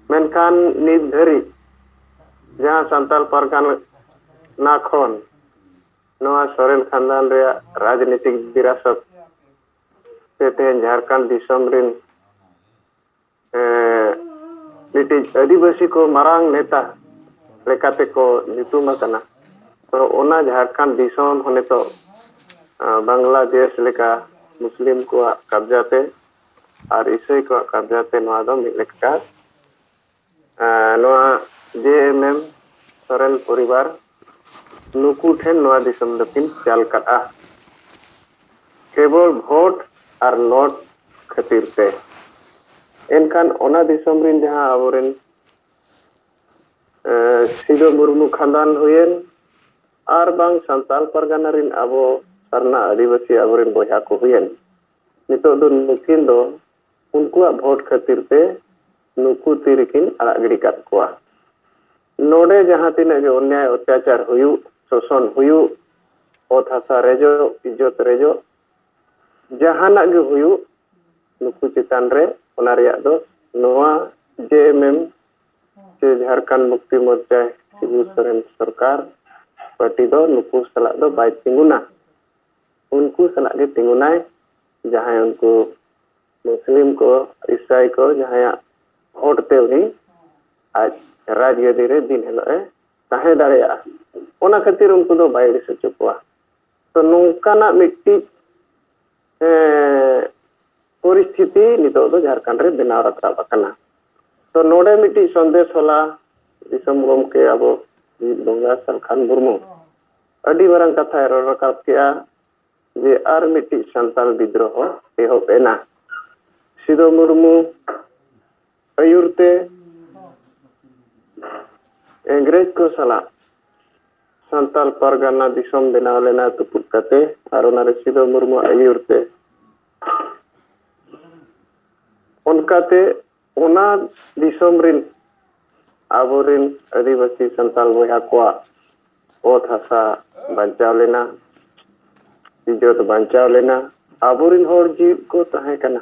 S6: मेनखान नित धरी जहाँ संताल परगना खन नोआ सोरेन खानदान रे राजनीतिक विरासत से तेन झारखंड दिसम रिन मिटी आदिवासी को मारांग नेता लेकाते को नितुम कना तो ओना झारखंड दिसम होने तो बांग्लादेश लेका मुस्लिम को कब्जाते और ईसाई को कब्जाते नोआ दो मिलेका नोआ जेएमएम सोरेन परिवार नुकु ठेन नोआ दिसम दकिन चाल कटा केवल वोट और नोट खातिर ते एनखान ओना दिसम रिन जहाँ आबोरेन सिदो मुर्मू खानदान हुएन और बांग संताल परगना रिन आबो सरना आदिवासी आबोरेन बोया को हुएन नितो दो नुकिन दो उनकुआ वोट खातिर ते नुकु तिरकिन अड़ा गिड़ी काट कोआ नोडे जहाँ तीना जो अन्याय अत्याचार हुयु शोषण हुयु ओत हासा रेजो इज्जत रेजो जहाना गे हुयु नुकु चितान रे ओना रिया दो नोआ जेएमएम से झारखंड मुक्ति मोर्चा शिबू सोरेन सरकार पार्टी दो नुकु सला दो बाय तिंगुना उनको सला गे तिंगुनाय जहां उनको मुस्लिम को ईसाई को जहां वोट ते उनी आज राजगद्दी रे दिन हेलोए ताहे दाड़ेया ओना खातिर उनको दो बाय दिस चुकुआ तो नोंकाना मिट्टी परिस्थिति नितो दो झारखंड रे बनाव राखा बकना तो नोडे मिट्टी संदेश होला दिसम गमके आबो बंगा सरखान मुर्मू अडी बरंग कथा रकाब किया जे आर मिट्टी संताल विद्रोह एहोब एना सिदो मुर्मू अयुरते अंग्रेज को सला संताल परगना दिसम बनाव लेना तुपुट कते और ओना सिदो मुर्मू अयुरते उनकाते ओना दिसम रिन आबोरिन आदिवासी संताल बोया कोआ ओत हासा बांचाव लेना इज्जत बांचाव लेना आबोरिन होर जीव को ताहे कना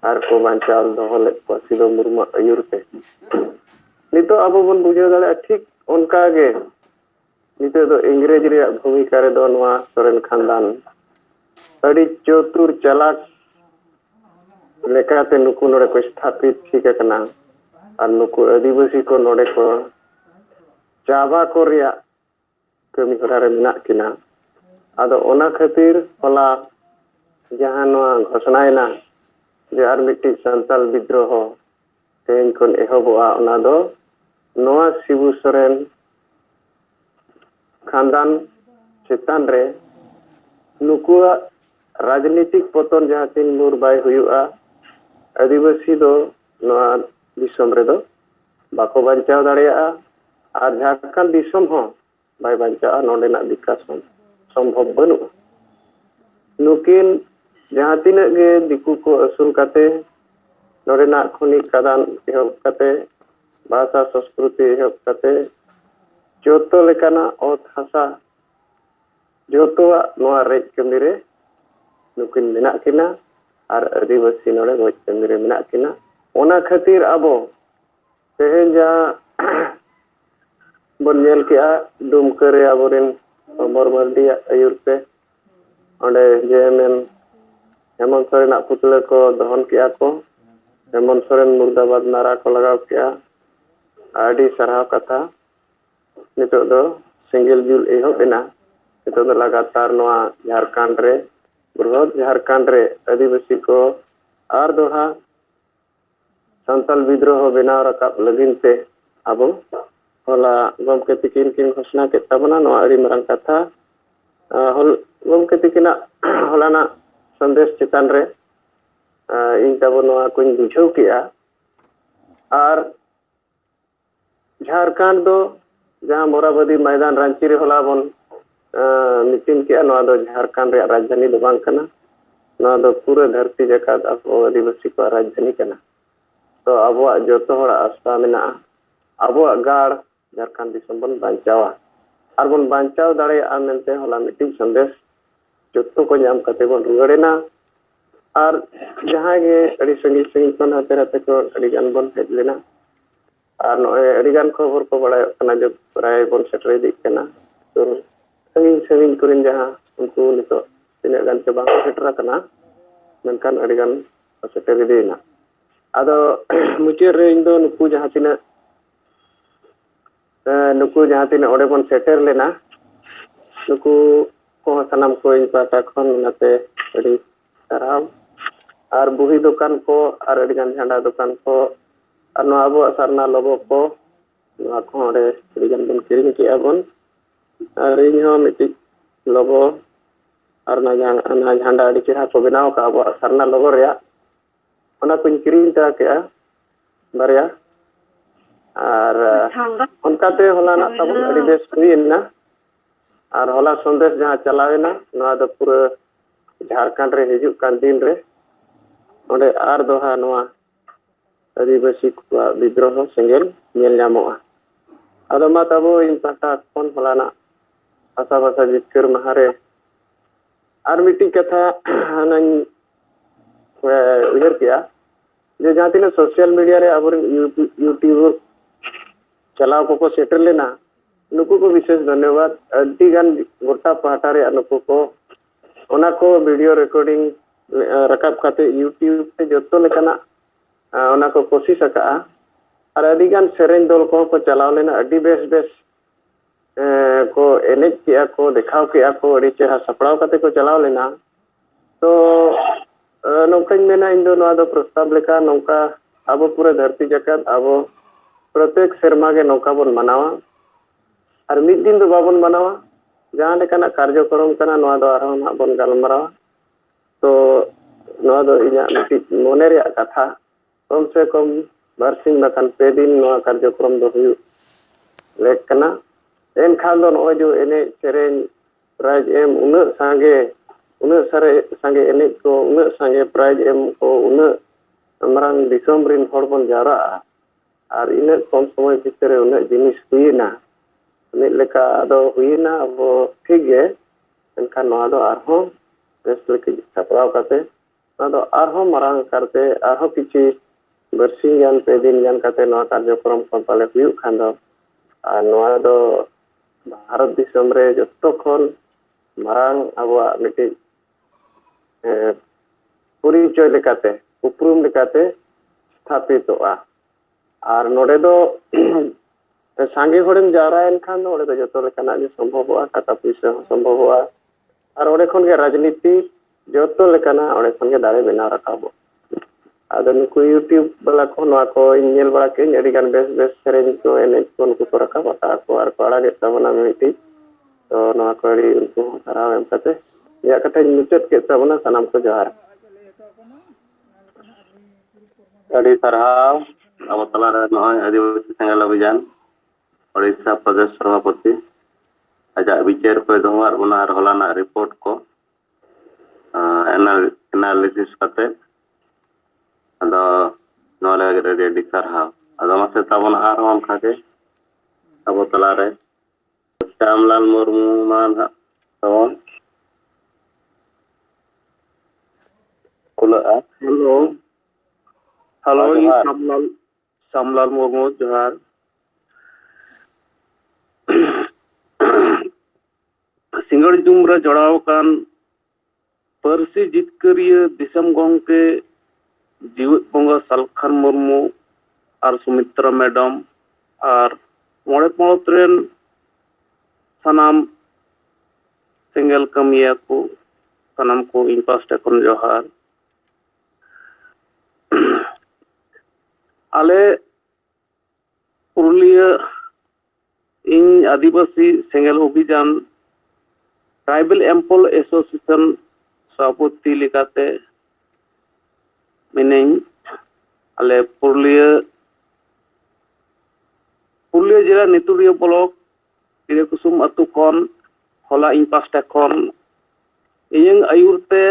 S6: और को बांचाव दोहो ले को सिदो मुर्मू अयुरते नितो आबो बन बुझाव दाड़े ठीक उनका गे नितो दो इंग्रेजी रे भूमिका रे दो नवा सोरेन खानदान अड़ी चतुर चालाक लेकाते नुकु नोडे को स्थापित ठीक कना और नुकु आदिवासी को नोडे को चाबा को रिया कमी हरा रे मेना किना आदो ओना खातिर होला जहां नवा घोषणायना जे आर मिट्टी संताल विद्रोह तेन कोन एहबोआ ओना दो नवा शिबू सोरेन खानदान चेतान रे नुकुआ राजनीतिक पतन जहां तीन मुर बाय हुआ आदिवासी दो नवा दिसम रे दो बाको बांचाव दाड़ेया और झारखंड दिसम हो बाय बांचा नोडेना विकास संभव बनु नुकिन जहां तीन गे दिकु को असुल काते नोडेना खनिक खदान एहब काते भाषा संस्कृति एहब काते जोतो लेकाना ओत हासा जोतोआ नोआ रेज कमी रे नुकिन मेना किना और आदिवासी नोडे गोज कमी रे मेना किना ओना खातिर आबो तेहेन जा बन नेल केआ दुमका रे आबोरेन अमर मर्दी आयुर पे ओंडे जेएमएम हेमंत सोरेन पुतला को दहन किया को हेमंत सोरेन मुर्दाबाद नारा को लगाव किया आडी सरहाव कथा नितो दो सिंगल जुल एहब एना नितो दो लगातार नोआ झारखंड रे बृहद झारखंड रे आदिवासी को आर दोहा संताल विद्रोह बनाव रकाब लगिन ते आबो होला गमके तिकिन किन घोषणा के तबना नोआ अड़ी मरंग कथा होल गमके तिकिना होलाना संदेश चितान रे इन तब नोआ कुछ बुझाव किया और झारखंड दो जहां मोराबादी मैदान रांची रे होला बन मीटिंग किया नोआ दो झारखंड रे राजधानी दो बांग कना नोआ दो पूरा धरती जकात अब आदिवासी को राजधानी कना तो अबुआ जोतो हड़ा आस्था मेना अबुआ गाड़ झारखंड दिसम बन बांचावा और बन बांचाव दाड़ेया मेनते होला मीटिंग संदेश जोतो को नाम कते बन रुगड़ेना और जहां गे अड़ी संगी संगी कोन हाते हाते को अड़ी गान बन हेज लेना और नोए अड़ी गान खबर को बड़ा कना जो प्राय बन सेटर दी कना तो संगी संगी कुरिन जहां उनको नितो तिने गान के बांग सेटर कना मेनकान अड़ी गान सेटर देना आदो मुचे रे इंदो नुकु जहां तिना ओडे बन सेटर लेना नुकु को सनम को इन पाटा खन नाते अड़ी सराव और बुही दुकान को और अड़ी गान झंडा दुकान को और नो अबो सरना लोगो को नो को ओडे अड़ी गान बन किरिंग के बन और इन हो मिटी लोगो और ना झंडा अड़ी चेहरा को बनाव का अबो सरना लोगो रे ओना कुछ किरिंग ता के बारिया और उनकाते होला ना तब अड़ी बेस हुईना और होला संदेश जहां चलावेना नोआ दो पूरा झारखंड रे हिजु कान दिन रे ओंडे आर दोहा नोआ आदिवासी को विद्रोह सेंगेल नेल नामोआ आदो मा तबो इन पाटा कोन होला ना आशा भाषा जितकर महारे आर मीटिंग कथा हनन उधर किया जे जहां तीन सोशल मीडिया रे अब यूट्यूब चलाव को सेटर लेना नुकु को विशेष धन्यवाद अड्डी गान गोटा पहाटा रे नुकु को ओना को वीडियो रिकॉर्डिंग रकाब काते यूट्यूब पे जोतो लेकाना ओना को कोशिश अका और अड्डी गान सेरेन दल को चलाव लेना अड्डी बेस बेस को एनेज किया को दिखाव किया को अड्डी चेहरा सपड़ाव काते को चलाव लेना तो नौका मेना इन दो प्रस्ताव लेका नौका अब पूरा धरती जगत अब प्रत्येक सेरमा के नौका बन मनावा और मिद दिन दो बाबन मनावा जहां लेकाना कार्यक्रम कना नोआ दो आरो ना बन गालमरावा तो नोआ दो इना मने रे कथा कम से कम बारसिंग बखान पे दिन नोआ कार्यक्रम दो हुयु लेक कना एन खान दो नो जो एने सेरेन प्राइज एम उन संगे एने को उन संगे प्राइज एम को उन मरांग दिसम रिन हर बन जारा और इन कम समय भीतर उन जिनिस हुईना मिद लेका दो हुईना अब ठीक गे एनखान नोआ दो आरहो बेस लेके सपराव काते नोआ दो आरहो मरांग करते आरहो किछि बरसिंग जान पे दिन जान काते नोआ कार्यक्रम को पाले हुयु खान दो नोआ दो भारत दिसम रे जत्तो खन मारांग आबुआ मिटी परिचय लेकाते उपरूम लेकाते स्थापितोआ और नोडे दो सांगे होड़ेम जारायन खान दो ओडे दो जत्तो लेकाना जे संभवोआ टाका पैसा संभवोआ और ओडे खन के राजनीति जत्तो लेकाना ओडे खन के दाड़े बेना राखाबो आदो नुकु यूट्यूब वाला को नोआ को इनेल बड़ा के अडी गान बेस बेस सेरेन को एने को नुकु को राखाबो ता को आर पाड़ा के तबना मिटी तो नोआ को अडी उनको सराव एम कते या कते मुचत के तबना सनाम को जोहार अडी सरहाव अब तला रे नय आदिवासी सेंगल अभियान ओडिशा प्रदेश सभापति आजा विचार पे दोहर बना हलाना रिपोर्ट को एनालिसिस करते अदो नोले रेडी सरहाव अदो मासे तबन आर हम खाके अब तला रे श्यामलाल मुर्मू मान तबन हेलो हेलो श्यामलाल मुर्मू जोहार सिंगड़ जुमरा जड़ाव कान परसी जितकरिया दिसम गंके जीवित बंगा सालखान मुर्मू और सुमित्रा मैडम और मोड़े पड़ोतरेन सनाम सिंगल कमिया को सनाम को इन पास्टे कन जोहार आले पुरुलिया इन आदिवासी सेंगल अभियान ट्राइबल एम्पल एसोसिएशन सभापति लेकाते मिनें आले पुरुलिया जिला नितुरिया ब्लॉक तिरेकुसुम अतु खन हला इन पास्टा खन इयंग आयुरते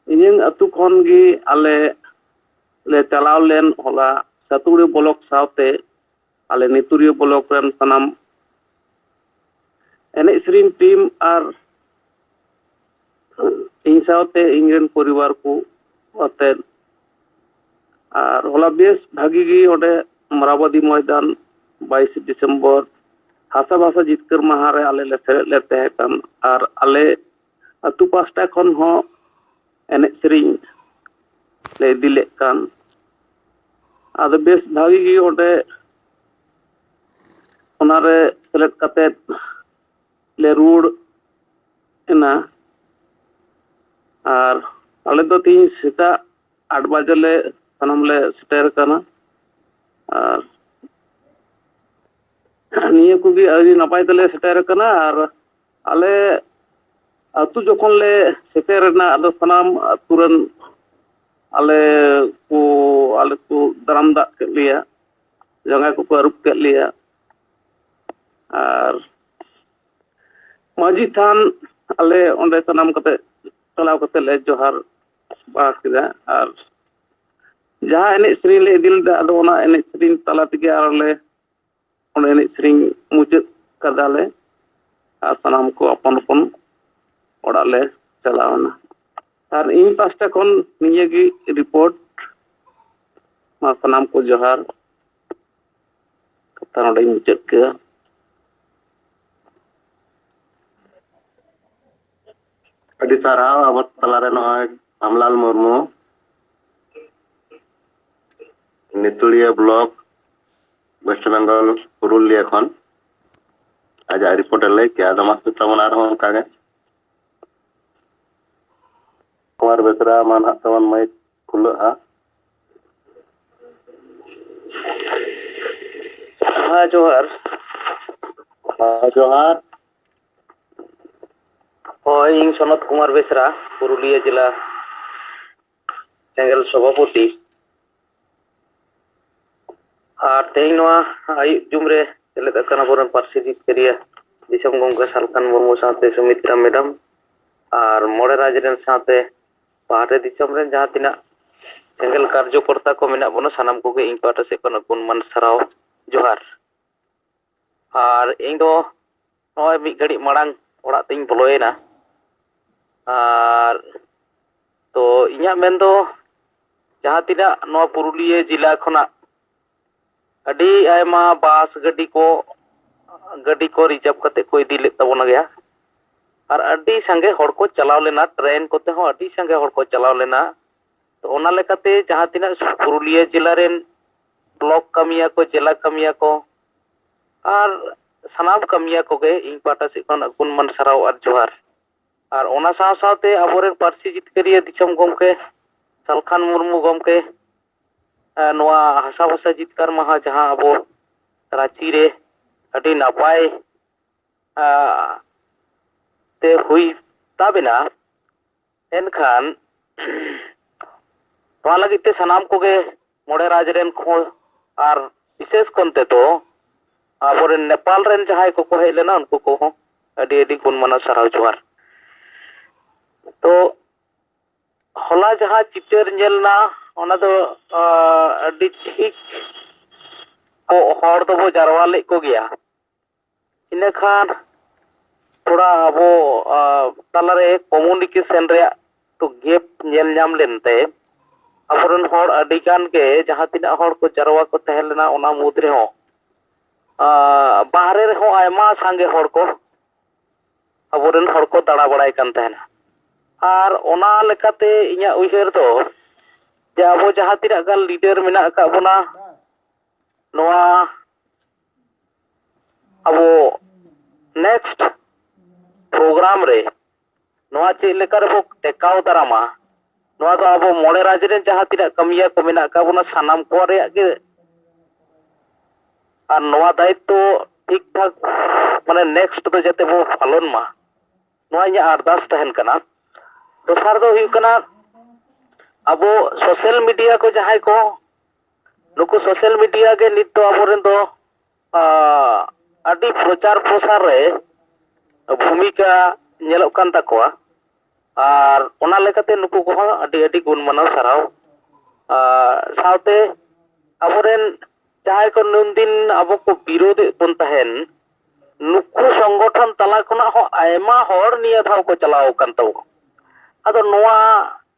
S6: इयंग अतु खन गी आले ले चलाव लेन हला सतुड़ी ब्लॉक सावते आले नितुरिया ब्लॉक रन सनाम एने स्रीन टीम और इन सावते इंग्रेन परिवार को अते और होला बेस भागी गी ओडे मराबादी मैदान 22 दिसंबर हासा भाषा जितकर महारे आले ले तहकन और आले अतु पास्टा खन हो एने स्रीन ले दिले कान आदो बेस भागी गी ओडे ओनारे सेलेक्ट कते ले रूड एना और आले दो तीन सेता 8 बजे ले सनम ले सेटर कना और निये को भी अभी नपाय तले सेटर कना और आले अतु जखन ले सेटर ना आदो सनाम तुरन आले को दराम दा के लिया जंगा को अरूप के लिया और माजी थान आले ओंडे सनाम कते चलाव कते ले जोहार बात किदा और जहां एने श्री ले दिल दा अदो ओना एने श्री तला तगे आरले ओंडे एने श्री मुचत कदाले और सनाम को अपन अपन ओड़ा ले चलावना और इन पास्टा खन निये की रिपोर्ट मा सनाम को जोहार कथा नोडे मुचत के अडी साराव अब तलारे नय श्यामलाल मुर्मू नितुलिया ब्लॉक वेस्ट बेंगल पुरुलिया खन आज रिपोर्ट ले क्या दमास तमन आर हम कागे कुमार बेसरा मान तमन मै खुला हाँ जोहार हय इन सनत कुमार बेसरा पुरुलिया जिला सेंगल सभापति और तेईन आयु जुमरे सेलेद अकाना बोरन पार्सी जितकरिया दिसम गंगा सालखान मुर्मू साथे सुमित्रा मैडम और मोड़े राजरेन साथे पाटे दिसम रेन जहां तिना सेंगल कार्यकर्ता को मेना बनो सनाम को इन पाटा से कोन गुणमान सराव जोहार और इन दो नय मी घड़ी मांग ओड़ा तिन बोलोयना और तो इन्या मेन दो जहां तिना नो पुरुलिया जिला खना अडी आयमा बास गड्डी को
S1: गाड़ी को रिजर्व करते को इदी लेत तबोना गया और अड्डी संगे हड़ को चलाव लेना ट्रेन कोते हो अड्डी संगे हड़ को चलाव लेना तो ओना लेकाते जहां तिना पुरुलिया जिला रेन ब्लॉक कमिया को जिला कमिया को और सनाम कमिया को गे इन पाटा से कोन गुणमान सराव और जोहार और ओना साव सावते अबोरेन पार्सी जितकरिया दिसम गोमके सलखान मुर्मू गोमके नोआ हसा भाषा जितकार महा जहां अबो रांची रे अडी नापाय ते हुई ताबेना एनखान नोआ लगिते सनाम कोगे मोड़े राज रेन को और विशेष कोनते तो अबोरेन नेपाल रेन जहां को हेज लेना उनको को अडी अडी गुणमान सराव जोहार तो होला जहां चितर नेलना ओना दो अडी ठीक को हर दो जारवा ले को गया इने खान थोड़ा अबो तलारे कम्युनिकेशन रे तो गेप नेल नाम लेनते अबोरन हर अडी गान के जहां तिना हर को जारवा को तहलेना ओना मुद्रे हो बाहरे रे हो आयमा संगे हर को अबोरन हर को दाड़ा बड़ाई कान तहना और ओना लेकाते इया उइहर दो जे अबो जहां तिना गान लीडर मेना का बोना नोआ अबो नेक्स्ट प्रोग्राम रे नोआ चे लेकर बो टेकाव दारामा नोआ तो अबो मोड़े राज रे जहां तिना कमिया को मेना का बोना सनाम को रे गे और नोआ दायित्व ठीक ठाक माने नेक्स्ट तो जते बो पालन मा नोआ इया अरदास तहन कना दोसार दो हुई कना अब सोशल मीडिया को जहां को नुकु सोशल मीडिया के नित तो अबोरेन दो अडी प्रचार प्रसार रे भूमिका नेलो कान तकोआ और ओना लेकाते नुकु को अडी अडी गुणमान सराव सावते अबोरेन जहां को नुन दिन अब को विरोध बन तहन नुकु संगठन तला कोना हो आयमा हर निया धाव को चलाव कान तो अदो नोआ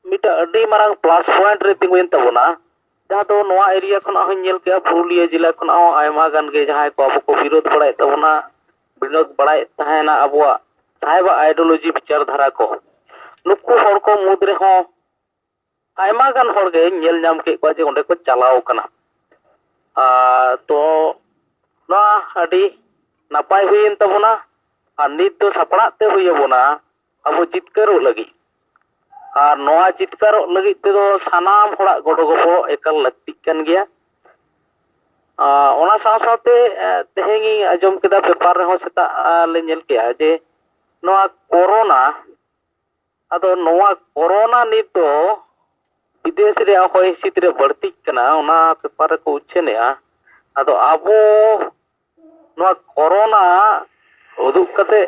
S1: मिटा अडी मारंग प्लस पॉइंट रे तिंगुन तबोना जहां दो नोआ एरिया खना हो नेल के पुरुलिया जिला खना हो आयमा गान के जहां को अब को विरोध बड़ाय तबोना विरोध बड़ाय तहना अबवा साहेब आइडियोलॉजी विचार धारा को नुकु हर को मुद्रे हो आयमा गान हर के नेल नाम के को जे ओंडे को चलाव कना तो नोआ अडी नापाय हुइन तबोना और नित तो सपड़ाते हुइबोना अब जितकरो लगी और नोआ जितकार लगी तेदो सानाम होड़ा गोडो गोपो एकल लगती कन गया ओना साव सावते तेहेंगी आजम केदा पेपर रे हो सेता ले नेल केया जे नोआ कोरोना अदो नोआ कोरोना नितो विदेश रे होय हिसित रे बढ़ती कना ओना पेपर को उछेनेया अदो आबो नोआ कोरोना उदुक कते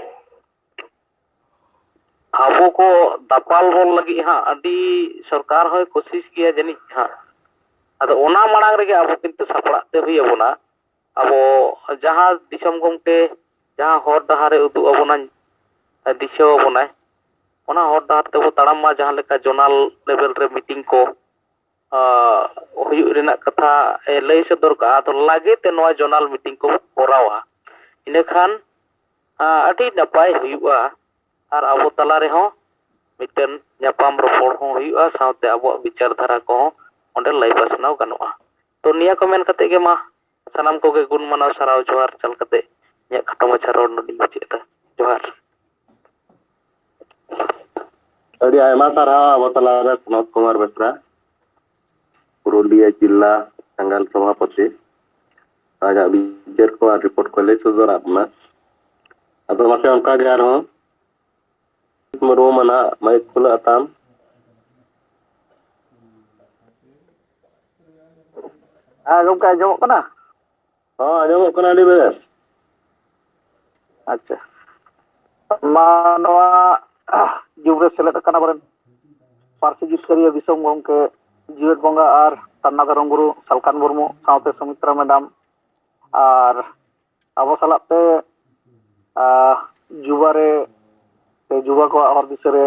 S1: आबो को दापाल रोल लगी हाँ अडी सरकार होय कोशिश किया जनी हाँ अदो ओना मांग रे आबो किंतु सपड़ाते हुई अबोना अबो जहां दिसम गमके जहां हर डहारे उदु अबोना दिशो अबोना ओना हर डहार ते बो ताड़ाम मा जहां लेका जोनल लेवल रे मीटिंग को हुयु रेना कथा लय सदर का तो लागे ते नोआ जोनल मीटिंग को कोरावा इने खान अडी नपाय हुयुआ और अब तला रे हो मिटन न्यापाम रोपड़ हो हुयुआ सावते अब विचार धारा को ओंडे लय पासनाव गानोआ तो निया को मेन कते गे मा सनाम को गे गुणमान सराव जोहार चल कते न्या खटो मछा रोड नडी बचेता जोहार
S2: अड़ी आयमा सारा अब तला रे विनोद कुमार बेसरा पुरुलिया जिला संगाल सभापति आज विचार को रिपोर्ट को ले सदर आपना अदो मासे उनका गया रहो मरो मना मैं खुला ताम
S3: गमका आजमो कना
S2: हां आजमो कना डी बेस
S3: अच्छा मानवा जुबरे सेलेक्ट कना बरन पार्सी जितकरिया दिसम गमके जीवेट बंगा और तन्ना धरम गुरु सलखान मुर्मू सावते सुमित्रा मैडम और अब सलाते जुबारे जुबा को हर दिशा रे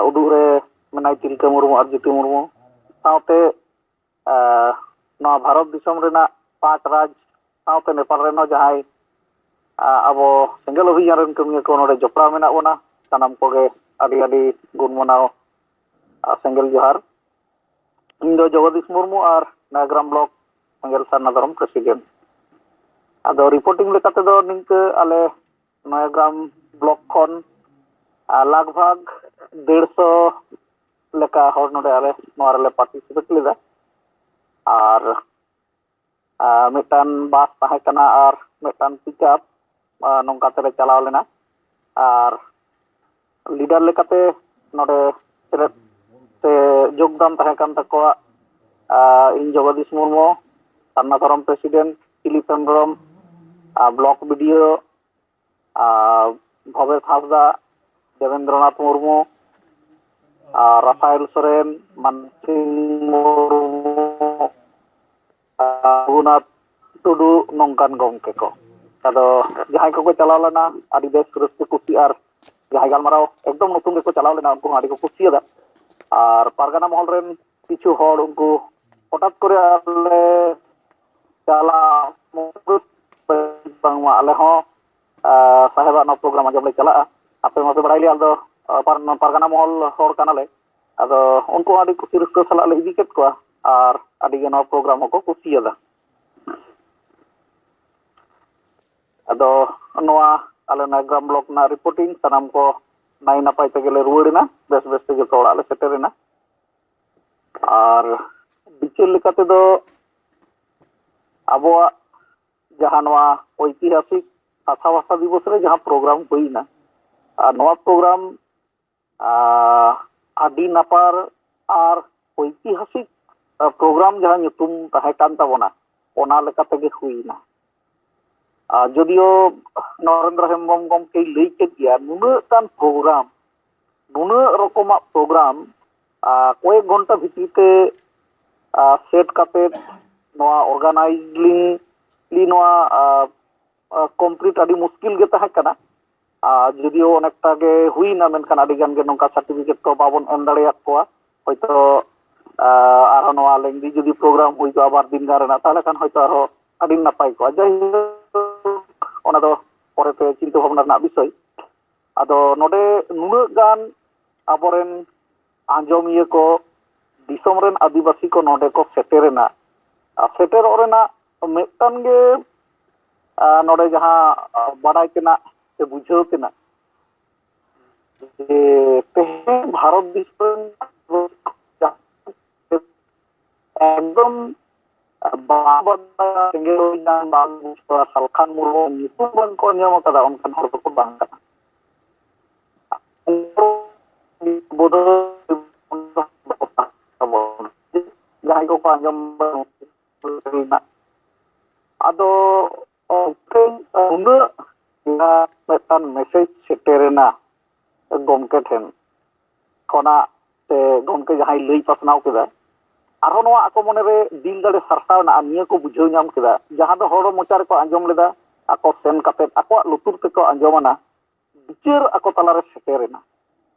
S3: उदुग रे मनाई तिलका मुर्मू और ज्योति मुर्मू सावते भारत दिसम रेना 5 राज सावते नेपाल रेनो जहां abo senggel öbhijan ren kamiya ko node jopraw menak bona sanam koge adi gun manaw senggel johar. ᱤᱧ ᱫᱚ ᱡᱚᱜᱚᱫᱤᱥ ᱢᱩᱨᱢᱩ ᱟᱨ ᱱᱟᱭᱟᱜᱨᱟᱢ ᱵᱞᱚᱠ ᱥᱮᱸᱜᱮᱞ ᱥᱟᱨᱱᱟᱫᱷᱚᱨᱚᱢ ᱯᱨᱮᱥᱤᱰᱮন্ᱴ। ᱟᱫᱚ ᱨᱤᱯᱳর্টিং ᱞᱮᱠᱟᱛᱮ ᱫᱚ ᱱᱤᱝᱠᱟᱹ ᱟᱞᱮ ᱱᱟᱭᱟᱜᱨᱟᱢ ᱵᱞᱚᱠ ᱠᱷᱚᱱ ᱞᱟᱜᱽᱵᱷᱟᱜᱽ 150 ᱞᱮᱠᱟ ᱦᱚᱲ ᱱᱚᱰᱮ ᱟᱞᱮ ᱱᱚᱣᱟ ᱨᱮᱞᱮ ᱯᱟᱨᱴᱤᱥᱤᱯᱮᱴ ᱞᱮᱫᱟ ᱟᱨ ᱢᱤᱫᱴᱟᱝ ᱵᱟᱥ ᱛᱟᱦᱮᱸ ᱠᱟᱱᱟ ᱟᱨ ᱢᱤᱫᱴᱟᱝ ᱯᱤᱠᱟᱯ ᱱᱚᱝᱠᱟ ᱛᱮᱞᱮ ᱪᱟᱞᱟᱣ ᱞᱮᱱᱟ ᱟᱨ ᱞᱤᱰᱟᱨ ᱞᱮᱠᱟᱛᱮ ᱱᱚᱰᱮ ᱥᱮᱞᱮᱫ se jogdan tahen kan takoa in Jogodis Murmu Sarnatharom President Philip Hembrom Block BDO Bhobesh Hasda Devendranath Murmu Rafael Soren Mansing Murmu Gunath Tudu nongkan gomke ko ado jahay ko chalaw lena adi bes raske kusi ar jahay galmaraw ekdom notun ko chalaw lena unku adi ko kusi ada R Pargana Mahal rain কিছু হড় উনকু হঠাৎ করে আলে চালা বাংমা আলে হ সাহেবা no programme আজম লে চালা আপে মতে বাড়াইলি আলদো পারগানা মহল হড় কানালে আদো উনকু আদি কুসি রুস্কো সালা লে ইদি কেট কোয়া আর আদি গে নো প্রোগ্রাম হকো কুসিয়াদা আদো নোয়া আলে নাগ্রাম ব্লক না রিপোর্টিং সানাম কো নাই নাপাই তেগেলে রুয়াড়িনা বেশ বেশ তেগে তো আলে সেটেরেনা আর বিচের লেকাতে দো আবওয়া যাহা নোয়া ঐতিহাসিক ভাষা ভাষা দিবস রে যাহা প্রোগ্রাম হইনা আর নোয়া প্রোগ্রাম আদি নাপার আর ঐতিহাসিক প্রোগ্রাম যাহা nyutum তাহে কান তাবনা ওনা লেকাতে গে হইনা যদিও নরেন্দ্র হেমব্রম গমকে লই কেট গিয়া নুনাᱹᱜ গান প্রোগ্রাম নুনাᱹᱜ রকমাক প্রোগ্রাম কয়েক ঘন্টা ভিত্তিতে সেট কাতে নোয়া অর্গানাইজলি নোয়া কমপ্লিট আদি মুশকিল গে তাহে কানা যদিও অনেকটা গে হুইনা মেনখান আদি গান গে নঙ্কা সার্টিফিকেট তো বাবন এম দাড়েয়াত কোয়া হয়তো আরো নোয়া লেংদি যদি প্রোগ্রাম হইতো আবার দিন গারেনা তাহলে খান হয়তো আরো আদি নাপাই কোয়া যাই ona do porete cinta bhabna rena bishoy ado node nunaᱹᱜ gan aboren anjomiye ko disom ren adibasi ko node ko seterena seter orena mettan ge node jaha baday kena se bujhau kena je tehe bharat disom ekdom senggel yang bagus Salkan Murmu itu ban ko nyama kada onkan hor ko bang kana bodo jahay ko panjam ado unaᱹᱜ ya metan message seterena gomke then kona te gomke jahay lei pasnaw keda arho noa ako monere dil dare sarsaw na aniya ko bujhau nyam keda jaha do horo mochar ko anjom leda ako sen katet ako lutur te ko anjomana bichar ako talare seterena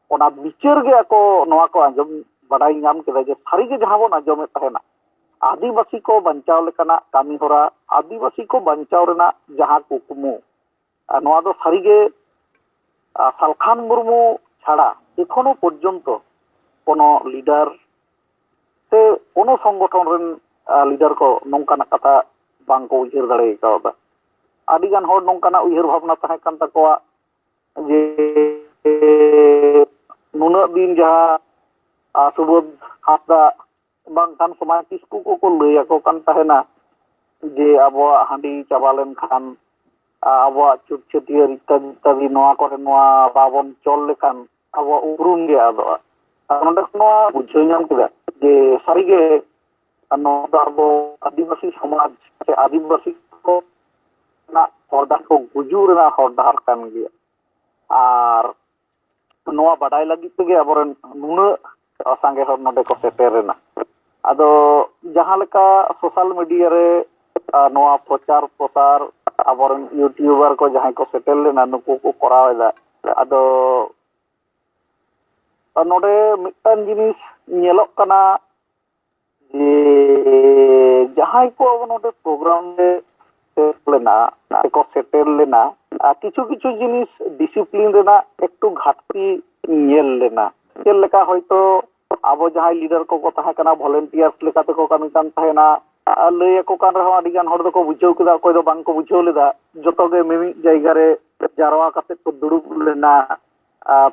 S3: ona bichar ge ako noa ko anjom badai nyam keda je sari ge jaha bon anjom tahena आदिवासी को बंचाव लेकाना कामी होरा आदिवासी को बंचाव रेना जहां कुकमु नोआ दो सारिगे सालखान मुर्मू छाड़ा एखोनो पर्यन्तो कोनो lidar से कोनो संगठन रेन लिडार को नोंकाना कथा बांग को उयहर दाड़े कावदा आदि गान होड़ नोंकाना उयहर भावना ताहे कान ताकोआ जे नुनाᱹᱜ दिन जहां सुबोध हासदा bangkan समाज किसकु को लई ako kan tahena je abo handi cabalen khan abo chutchutiya ittadi noa kore noa babon chol lekan abo urum ge ado nonde noa bujhau nyam keda je sarige no abo adivasi samaj se adivasi ko na hordar ko gujur na hordar kan ge ar noa badai lagi tege aboren nunaᱹᱜ sange hor nonde ko seterena ado jaha leka social media re noa prochar prosar aboren youtuber ko jahay ko setel lena nuku ko koraw eda ado node mittan jinis nyelok kana je jahay ko node program re ᱞᱮᱱᱟ ᱥᱮᱠᱚ ᱥᱮᱴᱮᱨ ᱞᱮᱱᱟ ᱠᱤᱪᱷᱩ ᱠᱤᱪᱷᱩ ᱡᱤᱱᱤᱥ discipline ᱨᱮᱱᱟᱜ ᱮᱠᱴᱩ ᱜᱷᱟᱴᱛᱤ ᱧᱮᱞ ᱞᱮᱱᱟ ᱪᱮᱫ ᱞᱮᱠᱟ ᱦᱚᱭᱛᱚ ᱟᱵᱚ ᱡᱟᱦᱟᱸᱭ লিᱰᱟᱨ ᱠᱚᱠᱚ ᱛᱟᱦᱮᱸ ᱠᱟᱱᱟ ভলেন্টিয়ার্স ᱞᱮᱠᱟ ᱛᱮᱠᱚ ᱠᱟᱹᱢᱤ ᱠᱟᱱ ᱛᱟᱦᱮᱱᱟ ᱞᱟᱹᱭ ᱟᱠᱚ ᱠᱟᱱ ᱨᱮᱦᱚᱸ ᱟᱹᱰᱤ ᱜᱟᱱ ᱦᱚᱲ ᱫᱚᱠᱚ ᱵᱩᱡᱷᱟᱹᱣ ᱠᱮᱫᱟ ᱚᱠᱚᱭ ᱫᱚ ᱵᱟᱝᱠᱚ ᱵᱩᱡᱷᱟᱹᱣ ᱞᱮᱫᱟ ᱡᱚᱛᱚ ᱜᱮ ᱢᱤᱢᱤᱫ ᱡᱟᱭᱜᱟ ᱨᱮ ᱡᱟᱨᱣᱟ ᱠᱟᱛᱮ ᱠᱚ ᱫᱩᱲᱩᱵ ᱞᱮᱱᱟ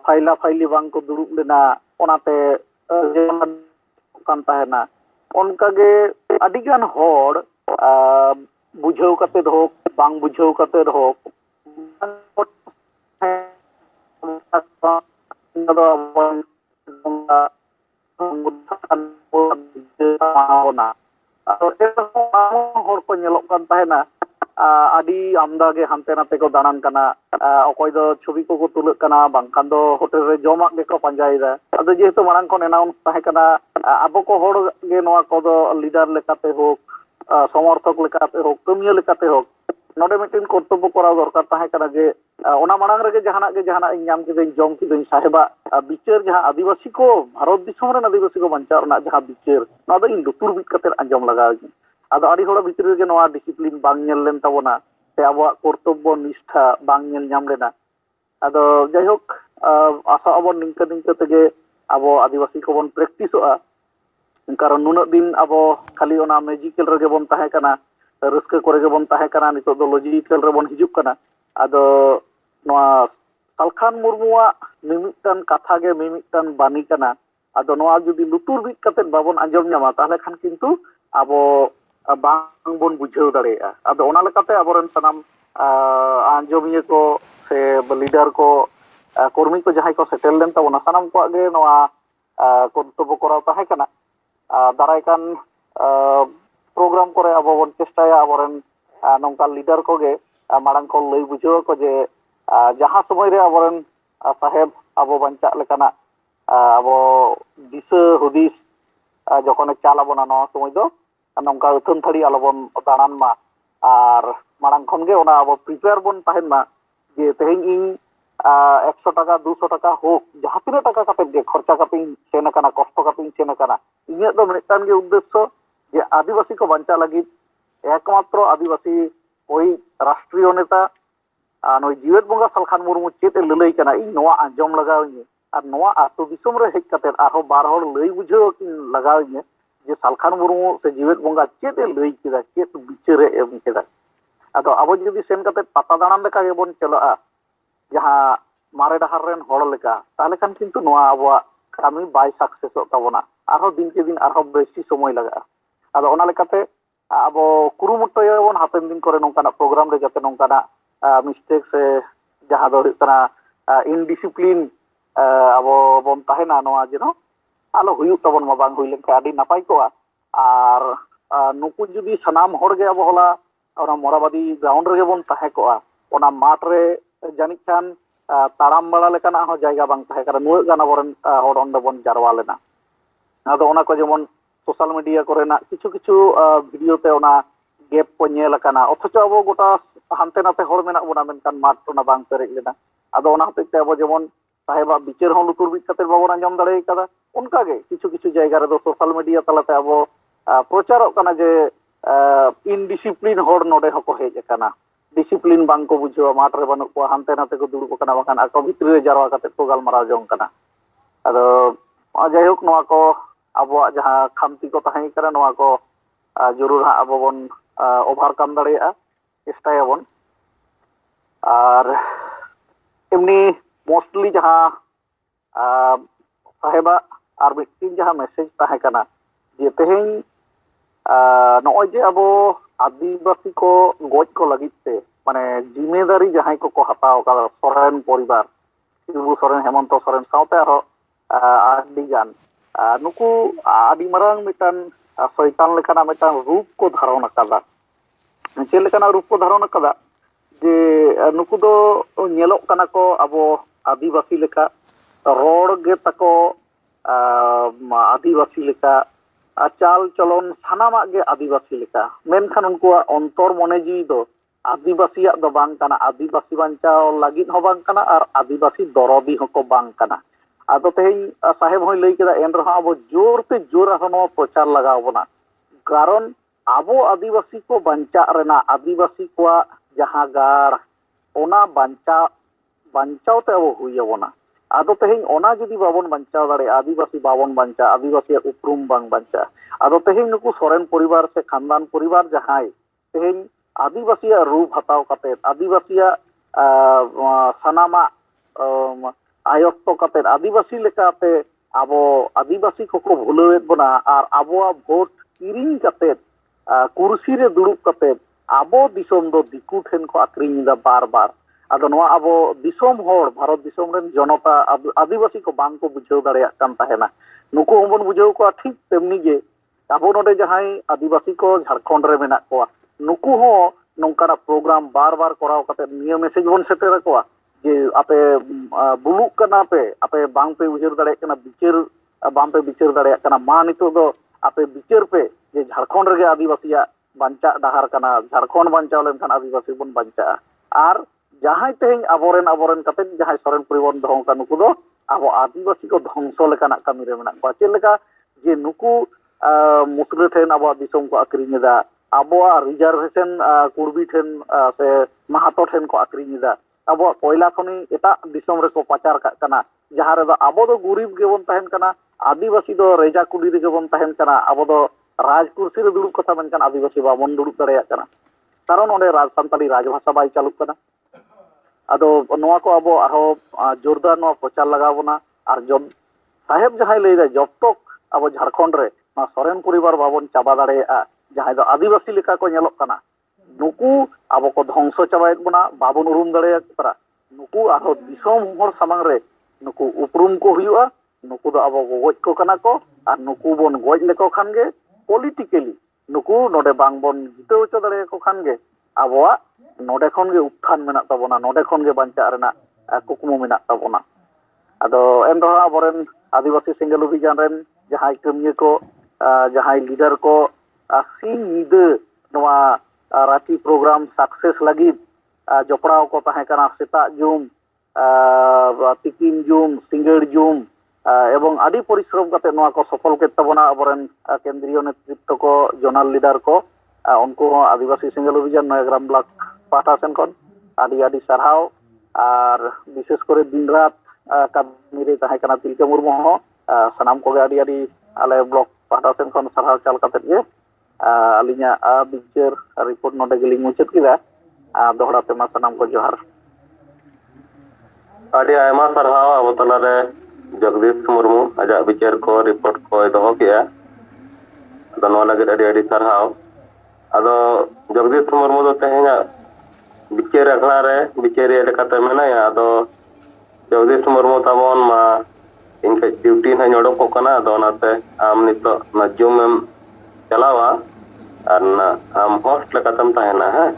S3: ᱯᱷᱟইᱞᱟ ᱯᱷᱟইᱞᱤ ᱵᱟᱝᱠᱚ ᱫᱩᱲᱩᱵ ᱞᱮᱱᱟ ᱚᱱᱟᱛᱮ ᱠᱟᱱ ᱛᱟᱦᱮᱱᱟ ᱚᱱᱠᱟᱜᱮ ᱟᱹᱰᱤ ᱜᱟᱱ ᱦᱚᱲ बुझाव करते रहो बांग बुझाव करते रहो आदि आमदा के हानते नाते को दानान कना अकॉय दो छवि को तुलक कना बांखान दो होटल रे जमाक के को पंजायदा अदो जेहेतु मारांग को एनाउंस ताहे कना आबो को होड़ गे नोआ को दो लीडर लेकाते हो समर्थक लेकाते हो कमिया लेकाते हो नोडे मिटिन कर्तव्य करा दरकार ताहे कना जे ओना मारांग रे जहाना इनाम के जम के साहेबा बिचार जहां आदिवासी को भारत दिसम रे आदिवासी को बंचाव ना जहां बिचार ना दो इन लुतुर बिट कते आंजम लगा आदो आदि होड़ भितर गे नोआ डिसिप्लिन बांग नेल लेन ताबोना से आबो कर्तव्य निष्ठा बांग नेल नाम लेना आदो जायहोक आशा अबो निंका निंका तेगे आबो आदिवासी को बन प्रैक्टिसोआ कारण नुना दिन आबो खाली ओना मैजिकल रे बन ताहे कना रस्का करे बन ताहे कना नितो दो लॉजिकल रे बन हिजुक कना आदो नोआ सालखान मुर्मुआ मिमिटन कथा गे मिमिटन बानी कना आदो नोआ जुदी लुतुर बिट कते बाबन आंजम न्यामा ताहले खान किंतु आबो बांग बन बुझाव दाड़ेया आदो ओना लेकाते आबोरन सनाम आंजमिया को से लीडर को कर्मी को जहां को सेटल लेन ताबोना सनाम को गे नोआ कर्तव्य कराव ताहे कना दाराय कान प्रोग्राम करे आबो बन चेष्टाया आबोरन नोंका लीडर को गे मारांग को लई बुझाव को जे जहां समय रे आबोरन साहेब आबो बंचा लेकाना आबो दिशा हुदिस जखने चाल आबोना नोआ समय दो नौका उथन थड़ी आलोबन दाड़ान मा और मारांग खन गे ओना अब प्रिपेयर बन ताहेन मा जे तेहेन इन 100 टाका 200 टाका होक जहां तिना टाका काते गे खर्चा काते सेन काना कष्ट काते सेन काना इन्या दो मिटान गे उद्देश्य जे आदिवासी को बंचा लगी एकमात्र आदिवासी ओई राष्ट्रीय नेता नोय जीवेत बंगा सालखान मुर्मू चेत ललई काना इन नोआ आंजम लगावनी और नोआ आतु दिसम रे हेज काते आरो बार होड़ लई बुझाव किन लगावनी जे सालखान मुर्मू से जीवेत बंगा चेत लई केदा चेत बिचारे एम केदा आदो आबो जदि सेन काते पाता दाणान लेका गेबन चलाआ जहां मारे डहार रेन होड़ लेका ताले खान किंतु नोआ आबो कामी बाय सक्सेसो ताबोना आरो दिन के दिन आरो बेसी समय लगा आदो ओना लेकाते आबो कुरुमुटोयबन हापेन दिन करे नोंकाना प्रोग्राम रे जाते नोंकाना मिस्टेक से जहां दो हुयना इनडिसिप्लिन आबो बन ताहेना नोआ जेनो आलो हुयु तबन मा बांग हुई लेनका आदि नापाय को आर नुकु जुदी सनाम होड़ गे अब होला ओना मोराबादी ग्राउंड रे बन ताहे को ओना माठ रे जानि खान ताराम बड़ा लेकाना हो जायगा बांग ताहे करा नुय गाना बरन होड़ ओंडे बन जारवा लेना आदो ओना को जेमन सोशल मीडिया करेना किछु किछु वीडियो ते ओना गैप को नेल काना अथच अब गोटा हानते नाते होड़ मेना बोना मेनकान माठ ओना बांग पेरेज लेना आदो ओना हते अब जेमन साहेबा बिचार हो लुतुर बिट कते बाबन आंजम दाड़े कादा उनका गे किछु किछु जायगा रे दो सोशल मीडिया तलाते अब प्रचारक काना जे इनडिसिप्लिन होड़ नोडे हको हेज काना डिसिप्लिन बांग को बुझावा माठ रे बानु को हानते नाते को दुड़ुब काना बाखान आको भितरी रे जारवा कते को गालमाराव जंग काना आदो जायहोक नोआ को आबो जहां खामती को ताहे काना नोआ को जरूर हा आबो बन ओभारकम दाड़ेया चेष्टायाबन और एमनी मोस्टली जहां साहेबा और मिट्टी जहां मैसेज ताहे काना जे तेहेन नॉय जे अब आदिवासी को गज को लगित से माने जिम्मेदारी जहां को हताव का सोरेन परिवार शिबू सोरेन हेमंत सोरेन साउते आरो आदि गान नुकु आदि मारांग मिटान शैतान लेकाना मिटान रूप को धारण कादा चे लेकाना रूप को धारण कादा जे नुकु दो नेलोक काना को अब आदिवासी लेका रोड गे तको आदिवासी लेका चाल चलन सानामा गे आदिवासी लेका मेनखान उनको अंतर मने जी दो आदिवासिया दो बांग काना आदिवासी बांचाव लागित हो बांग काना और आदिवासी दरदी हको बांग काना आदो तेहेन साहेब होय लई केदा एन रहा अब जोर ते जोर आरो नो प्रचार लगाव बना कारण ᱟᱵᱚ ᱟᱹᱫᱤᱵᱟᱹᱥᱤ ᱠᱚ ᱵᱟᱧᱪᱟᱜ ᱨᱮᱱᱟᱜ ᱟᱹᱫᱤᱵᱟᱹᱥᱤ ᱠᱚᱣᱟᱜ ᱡᱟᱦᱟᱸ ᱜᱟᱲ ᱚᱱᱟ ᱵᱟᱧᱪᱟᱣ te abo hui abona ado tehing ona judi babon banchaw dare adibasi babon bancha adibasi uprum bang bancha ado tehing nuku soren poribar se khandan poribar jahai tehing adibasi rup hataw kate adibasi sanama ayokto kate adibasi lekate abo adibasi koko bhulawet bona ar aboa vote kiring kate kursi re durup kate abo disom do diku then ko akring da bar bar ado noa abo disom hor bharat disom ren jonota adibasi ko bang ko bujhaw dareyak kan tahena nuku hombon bujhaw ko thik temni ge abo node jahai adibasi ko Jharkhand re menak ko nuku ho nongkana program bar bar koraw kate niya message bon seter ko je ape buluk kana pe ape bang pe bujhaw dareyak kana bichar bang pe bichar dareyak kana ma nito do ape bichar pe je Jharkhand re adibasi ya banca dahar kana Jharkhand bancaw len kan adibasi bon banca ar jahai tehing aboren kate jahai soren poribon dohong ka nuku do abo adibasi ko dhongso lekanak kami re menak ko cheleka je nuku musle then abo disom ko akring eda abo reservation kurbi then se mahato then ko akring eda abo koila khoni eta disom re ko pachar kak kana jahare do abo do gurib gebon tahen kana adibasi do reja kudi re gebon tahen kana abo do raj kursi re durup kotha menkan adibasi babon durup dareyak kana karon onde raj santali raj bhasha bai chaluk kana ado noa ko abo arho jordar noa prochar lagaw bona ar job saheb jahai lay da jobtok abo Jharkhand re na soren poribar babon chaba dareya jahai do adibasi leka ko nyelok kana nuku abo ko dhongso chabayet bona babon urum dareya tara nuku arho disom hor samang re nuku uprum ko huyu'a nuku do abo ko goj ko kana ko ar nuku bon goj leko khan ge politically nuku node bang bon jitaw hocho dareya ko khan ge aboa node khon ge uthan menak tabona node khon ge bancak rena kukmu menak tabona ado en do aboren adibasi single abhijan ren jahai kamiya ko jahai leader ko sing nyida noa rati program success lagi jopraw ko tahe kana setak jum tikin jum singar jum ebong adi porishrom kate noa ko sofol ket tabona aboren kendriyo netritto ko zonal leader ko उनको आदिवासी single अभियान Nayagram block पाटा सेन खन आदि आदि सरहाव और विशेष करे दिन रात कमी रे ताहे kana तिलका मुर्मू हो सनाम को आदि आदि आले ब्लॉक पाटा सेन खन सरहाव चाल कते ge alinya बिचार रिपोर्ट नोडे गेलिंग मुचाद किदा दोहरा ते मा सनाम को जोहार
S2: ᱟᱹᱰᱤ ᱟᱭᱢᱟ ᱥᱟᱨᱦᱟᱣ ᱟᱵᱚ ᱛᱟᱞᱟᱨᱮ ᱡᱚᱜᱽᱫᱤᱥ ᱢᱩᱨᱢᱩ ᱟᱡᱟᱜ ᱵᱤᱪᱟᱹᱨ ᱠᱚ ᱨᱤᱯᱳᱨᱴ ᱠᱚᱭ ᱫᱚᱦᱚ ᱠᱮᱜᱼᱟ ᱟᱫᱚ ᱱᱚᱣᱟ ᱞᱟᱹᱜᱤᱫ ᱟᱹᱰᱤ ᱥᱟᱨᱦᱟᱣ ᱟᱫᱚ ᱡᱚᱜᱽᱫᱤᱥ ᱢᱩᱨᱢᱩ ᱫᱚ ᱛᱮᱦᱮᱧᱟᱜ ᱵᱤᱪᱟᱹᱨ ᱟᱠᱷᱲᱟ ᱨᱮ ᱵᱤᱪᱟᱹᱨᱤᱭᱟᱹ ᱞᱮᱠᱟᱛᱮ ᱢᱮᱱᱟᱭᱟ ᱟᱫᱚ ᱡᱚᱜᱽᱫᱤᱥ ᱢᱩᱨᱢᱩ ᱛᱟᱵᱚᱱ ᱢᱟ ᱤᱧ ᱠᱟᱹᱡ ᱰᱤᱭᱩᱴᱤ ᱦᱟᱸᱜ ᱚᱰᱚᱠᱚᱜ ᱠᱟᱱᱟ ᱟᱫᱚ ᱚᱱᱟᱛᱮ ᱟᱢ ᱱᱤᱛᱚᱜ ᱚᱱᱟ ᱡᱩᱢ ᱮᱢ ᱪᱟᱞᱟᱣᱟ ᱟᱨ ᱟᱢ ᱦᱳᱥᱴ ᱞᱮᱠᱟᱛᱮᱢ ᱛᱟᱦᱮᱱᱟ ᱦᱮᱸ